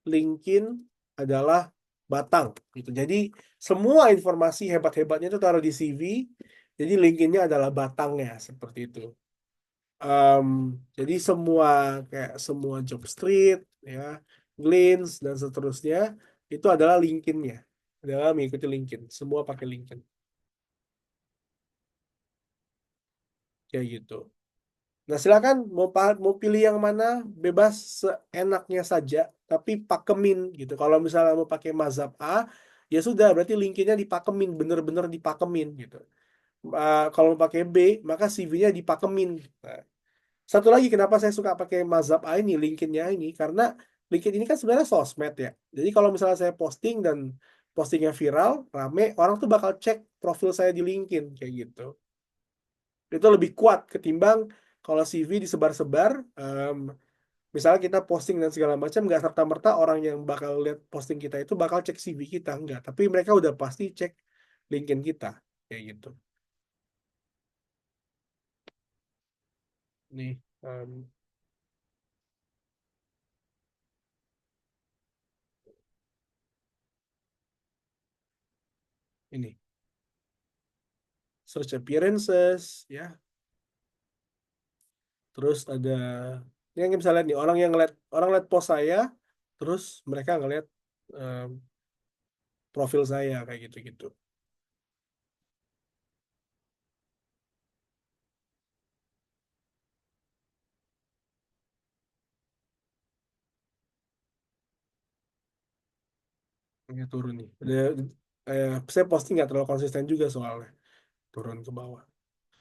LinkedIn adalah batang gitu. Jadi semua informasi hebat-hebatnya itu taruh di CV, jadi LinkedIn-nya adalah batangnya seperti itu. Em, jadi semua job street ya, Glints dan seterusnya itu adalah LinkedIn-nya, adalah mengikuti LinkedIn, semua pakai LinkedIn kayak gitu. Nah, silakan mau pilih yang mana, bebas seenaknya saja, tapi pakemin gitu. Kalau misalnya mau pakai mazhab A, ya sudah, berarti LinkedIn-nya dipakemin, bener-bener dipakemin gitu. Kalau mau pakai B, maka CV-nya dipakemin. Nah, satu lagi kenapa saya suka pakai mazhab A ini, LinkedIn-nya ini, karena LinkedIn ini kan sebenarnya sosmed ya. Jadi kalau misalnya saya posting dan postingnya viral, rame, orang tuh bakal cek profil saya di LinkedIn kayak gitu. Itu lebih kuat ketimbang kalau CV disebar-sebar. Misalnya kita posting dan segala macam, nggak serta-merta orang yang bakal lihat posting kita itu bakal cek CV kita, nggak. Tapi mereka udah pasti cek LinkedIn kita, kayak gitu. Nih, ini search appearances, ya. Terus ada ini yang bisa lihat nih, orang lihat post saya, terus mereka ngeliat em, profil saya kayak gitu-gitu. Ini turun nih. Saya posting nggak terlalu konsisten juga soalnya turun ke bawah.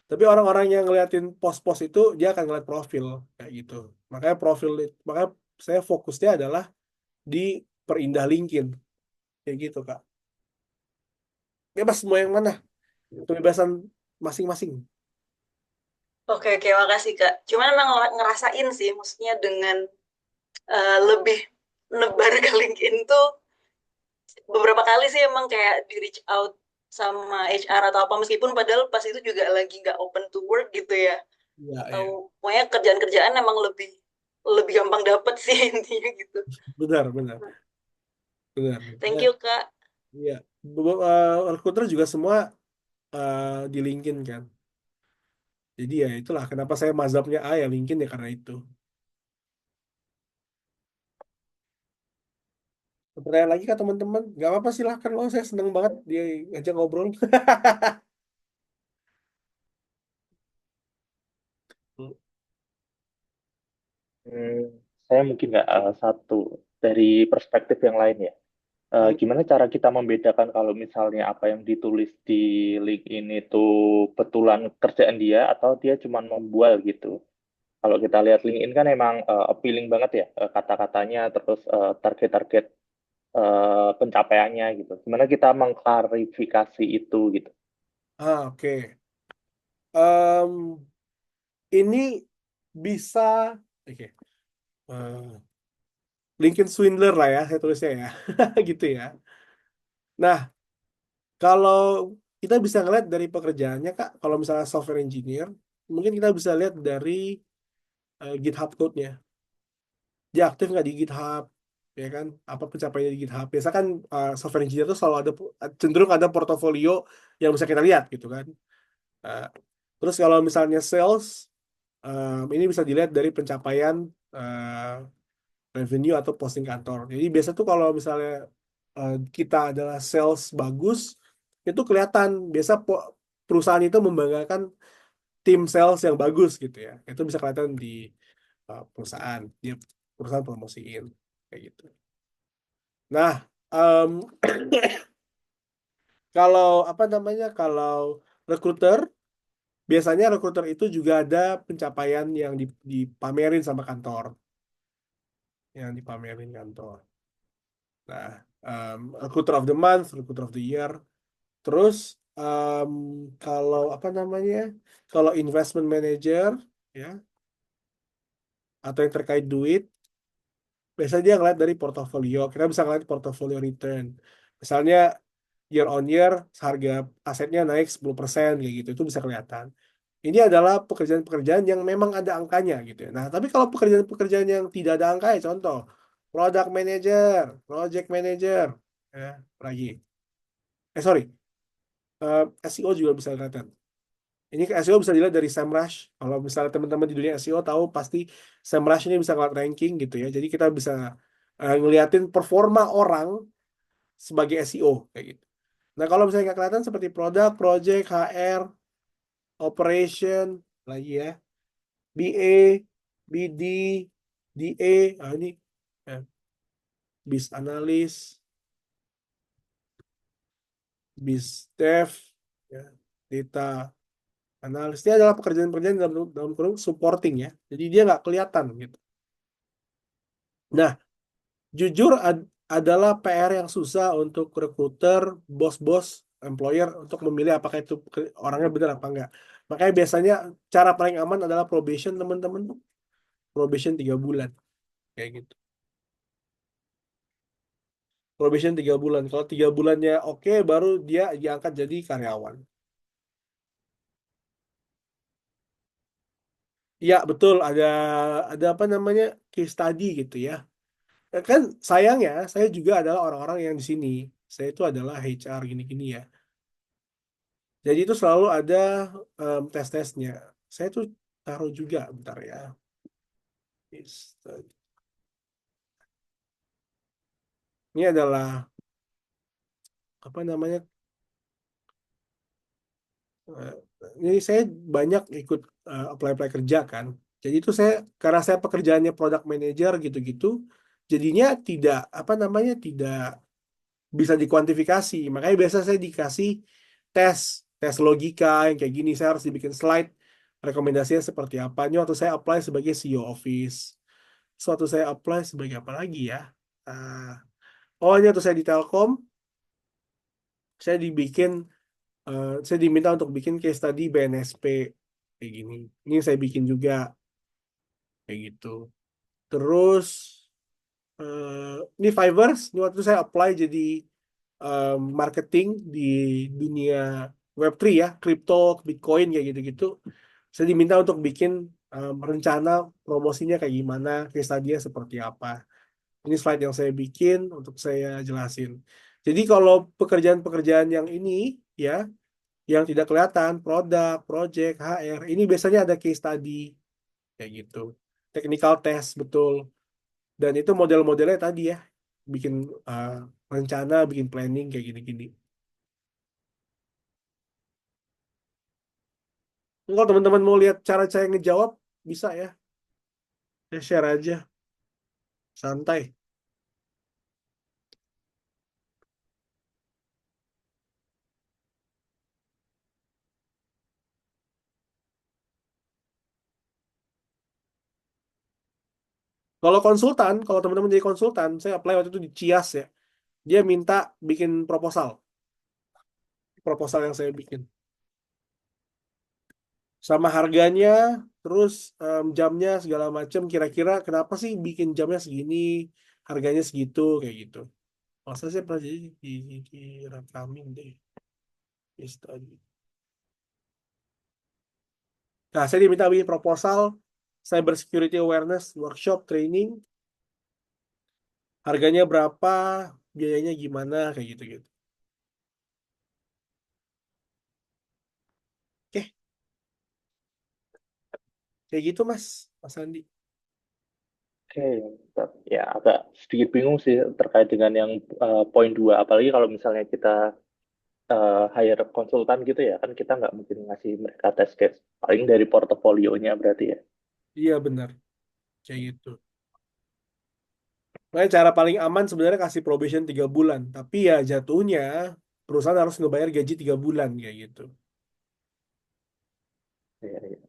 Tapi orang-orang yang ngeliatin post-post itu dia akan ngeliat profil kayak gitu. Makanya saya fokusnya adalah di perindah LinkedIn kayak gitu, Kak. Bebas mau yang mana? Kebebasan masing-masing. Oke, oke, makasih Kak. Cuman emang ngerasain sih, maksudnya dengan lebih nebar ke LinkedIn tuh beberapa kali sih emang kayak di reach out sama HR atau apa, meskipun padahal pas itu juga lagi nggak open to work gitu ya. Iya, Atau iya. pokoknya kerjaan-kerjaan emang lebih lebih gampang dapet sih intinya gitu. Benar, benar, benar. Thank Ya, you Kak. iya. Recruiter juga semua di LinkedIn kan. Jadi ya itulah kenapa saya mazhabnya A ya LinkedIn ya karena itu. Pertanyaan lagi kak teman-teman? Gak apa-apa silahkan loh, saya seneng banget dia ngajak ngobrol. Hmm, saya mungkin nggak satu dari perspektif yang lain ya. Hmm. Gimana cara kita membedakan kalau misalnya apa yang ditulis di LinkedIn itu betulan kerjaan dia atau dia cuma membual gitu. Kalau kita lihat LinkedIn kan emang appealing banget ya kata-katanya terus target-target pencapaiannya gitu. Gimana kita mengklarifikasi itu gitu. Oke. Em, ini bisa, oke, Lincoln Swindler lah ya, saya tulisnya ya, gitu ya. Nah, kalau kita bisa ngeliat dari pekerjaannya, Kak, kalau misalnya software engineer, mungkin kita bisa lihat dari GitHub code-nya. Dia aktif nggak di GitHub, ya kan? Apa pencapaiannya di GitHub? Biasa kan software engineer itu selalu ada, cenderung ada portofolio yang bisa kita lihat gitu kan. Nah, terus kalau misalnya sales, ini bisa dilihat dari pencapaian revenue atau posting kantor. Jadi biasa tuh kalau misalnya kita adalah sales bagus, itu kelihatan. Biasa perusahaan itu membanggakan tim sales yang bagus gitu ya. Itu bisa kelihatan di perusahaan. Dia perusahaan promosiin kayak gitu. Nah, em, kalau apa namanya? Kalau recruiter, biasanya recruiter itu juga ada pencapaian yang dipamerin sama kantor, yang dipamerin kantor. Nah, recruiter of the month, recruiter of the year. Terus kalau apa namanya? Kalau investment manager ya atau yang terkait duit, biasanya dia ngeliat dari portofolio. Kita bisa ngeliat portofolio return. Misalnya year on year harga asetnya naik 10% kayak gitu. Itu bisa kelihatan. Ini adalah pekerjaan-pekerjaan yang memang ada angkanya gitu ya. Nah, tapi kalau pekerjaan-pekerjaan yang tidak ada angkanya, contoh product manager, project manager, ya, lagi. Sorry, SEO juga bisa kelihatan. Ini SEO bisa dilihat dari SEMrush. Kalau misalnya teman-teman di dunia SEO tahu pasti SEMrush ini bisa ngeliat ranking gitu ya. Jadi kita bisa ngeliatin performa orang sebagai SEO kayak gitu. Nah, kalau misalnya nggak kelihatan seperti produk, project, HR, operation, lagi ya, BA, BD, DA, ini ya, biz analis, biz dev, ya, data analis. Ini adalah pekerjaan-pekerjaan dalam kurung supporting ya. Jadi dia nggak kelihatan gitu. Nah, jujur adalah PR yang susah untuk recruiter, bos-bos, employer untuk memilih apakah itu orangnya benar apa enggak. Makanya biasanya cara paling aman adalah probation, teman-teman. Probation 3 bulan. Kayak gitu. Probation 3 bulan. Kalau 3 bulannya oke, baru dia diangkat jadi karyawan. Iya, betul. Ada apa namanya case study gitu ya. Kan sayangnya, saya juga adalah orang-orang yang di sini. Saya itu adalah HR gini-gini ya. Jadi itu selalu ada tes-tesnya. Saya tuh taruh juga, bentar ya. Ini adalah apa namanya? eh, Ini saya banyak ikut apply-apply kerja kan. Jadi itu saya karena saya pekerjaannya product manager gitu-gitu, jadinya tidak apa namanya tidak bisa dikuantifikasi. Makanya biasa saya dikasih tes tes logika yang kayak gini. Saya harus dibikin slide rekomendasinya seperti apa. Ini waktu saya apply sebagai CEO office. Suatu saya apply sebagai apa lagi ya? Ah, oh ini waktu saya di Telkom, saya saya diminta untuk bikin case study BNSP kayak gini. Ini saya bikin juga kayak gitu. Terus ini Fiverr, ini waktu itu saya apply jadi marketing di dunia Web3 ya, crypto, Bitcoin kayak gitu-gitu. Saya diminta untuk bikin rencana promosinya kayak gimana, case study-nya seperti apa. Ini slide yang saya bikin untuk saya jelasin. Jadi kalau pekerjaan-pekerjaan yang ini ya, yang tidak kelihatan, produk, project, HR, ini biasanya ada case study kayak gitu. Technical test betul. Dan itu model-modelnya tadi ya, bikin uh, rencana, bikin planning kayak gini-gini. Kalau teman-teman mau lihat cara saya ngejawab, bisa ya. Saya share aja, santai. Kalau konsultan, kalau teman-teman jadi konsultan, saya apply waktu itu di Cias ya. Dia minta bikin proposal. Proposal yang saya bikin. sama harganya, terus jamnya segala macam. Kira-kira kenapa sih bikin jamnya segini, harganya segitu kayak gitu. Masa saya pernah jadi di rekamin deh. Case study. Nah, saya diminta bikin proposal cyber security awareness workshop training. Harganya berapa, biayanya gimana kayak gitu-gitu. Oke, kayak gitu Mas Andi. Oke, ya agak sedikit bingung sih terkait dengan yang poin dua. Apalagi kalau misalnya kita hire konsultan gitu ya, kan kita nggak mungkin ngasih mereka test case. Paling dari portofolionya berarti ya. Iya benar, kayak gitu. Makanya cara paling aman sebenarnya kasih probation 3 bulan. Tapi ya jatuhnya perusahaan harus ngebayar gaji 3 bulan kayak gitu. Iya, iya.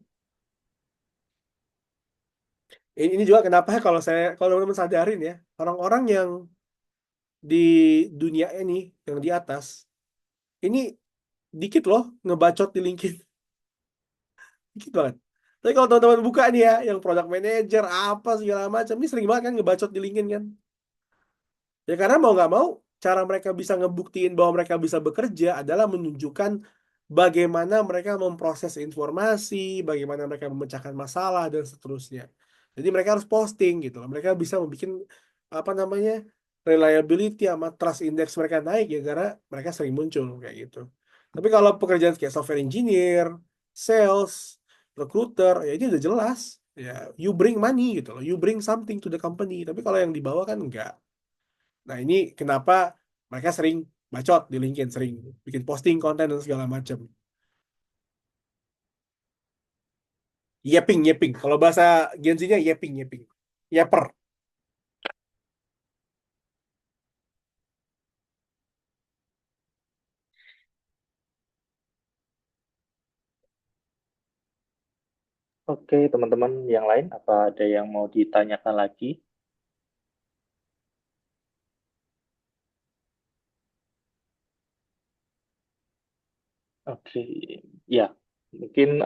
Ini juga kenapa kalau teman-teman sadarin ya, orang-orang yang di dunia ini, yang di atas, ini dikit loh ngebacot di LinkedIn. Dikit banget. Tapi kalau teman-teman buka nih ya, yang product manager, apa segala macam, ini sering banget kan ngebacot di LinkedIn kan. Ya karena mau nggak mau, cara mereka bisa ngebuktiin bahwa mereka bisa bekerja adalah menunjukkan bagaimana mereka memproses informasi, bagaimana mereka memecahkan masalah, dan seterusnya. Jadi mereka harus posting gitu loh. Mereka bisa membuat apa namanya reliability sama trust index mereka naik ya karena mereka sering muncul kayak gitu. Tapi kalau pekerjaan kayak software engineer, sales, recruiter, ya ini udah jelas. Ya, you bring money gitu loh. You bring something to the company. Tapi kalau yang di bawah kan enggak. Nah, ini kenapa mereka sering bacot di LinkedIn, sering bikin posting konten dan segala macam. Yeping, yeping. Kalau bahasa Gen Z-nya yeping, yeping. Yeper. Oke, teman-teman yang lain, apa ada yang mau ditanyakan lagi? Oke, ya mungkin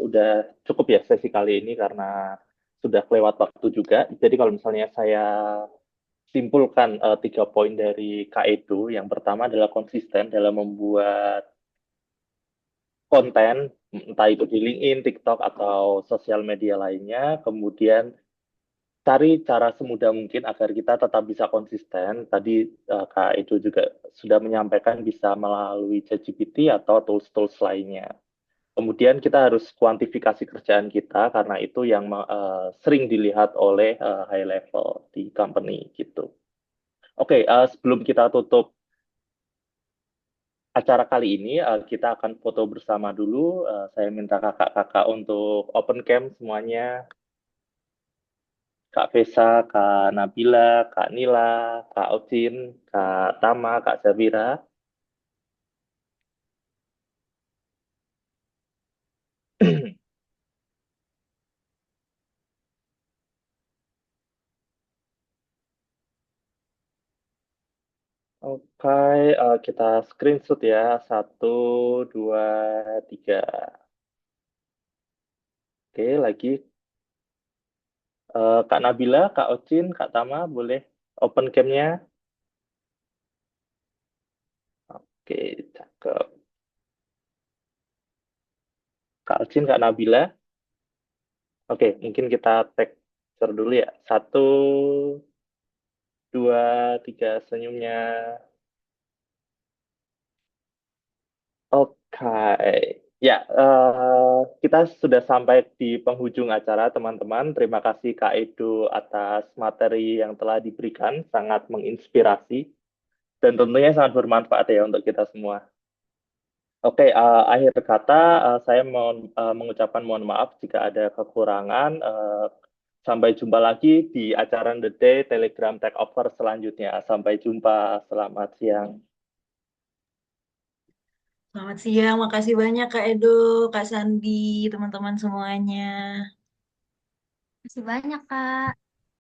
udah cukup ya sesi kali ini karena sudah kelewat waktu juga. Jadi kalau misalnya saya simpulkan 3 poin dari Kak Edo, yang pertama adalah konsisten dalam membuat konten, entah itu di LinkedIn, TikTok, atau sosial media lainnya. Kemudian cari cara semudah mungkin agar kita tetap bisa konsisten. Tadi Kak Edo juga sudah menyampaikan bisa melalui ChatGPT atau tools-tools lainnya. Kemudian kita harus kuantifikasi kerjaan kita karena itu yang sering dilihat oleh high level di company gitu. Oke, sebelum kita tutup acara kali ini, kita akan foto bersama dulu. Saya minta kakak-kakak untuk open cam semuanya. Kak Vesa, Kak Nabila, Kak Nila, Kak Ocin, Kak Tama, Kak Zabira. Oke, kita screenshot ya. Satu, dua, tiga. Oke, lagi Kak Nabila, Kak Ocin, Kak Tama, boleh open cam-nya? Oke, cakep. Kak Ocin, Kak Nabila. Oke, mungkin kita tag share dulu ya. Satu, dua, tiga, senyumnya. Oke, ya, kita sudah sampai di penghujung acara, teman-teman. Terima kasih Kak Edo atas materi yang telah diberikan, sangat menginspirasi dan tentunya sangat bermanfaat ya untuk kita semua. Oke, akhir kata saya mengucapkan mohon maaf jika ada kekurangan. Sampai jumpa lagi di acara The Day Telegram Takeover selanjutnya. Sampai jumpa, selamat siang. Selamat siang, makasih banyak Kak Edo, Kak Sandi, teman-teman semuanya. Masih banyak, Kak.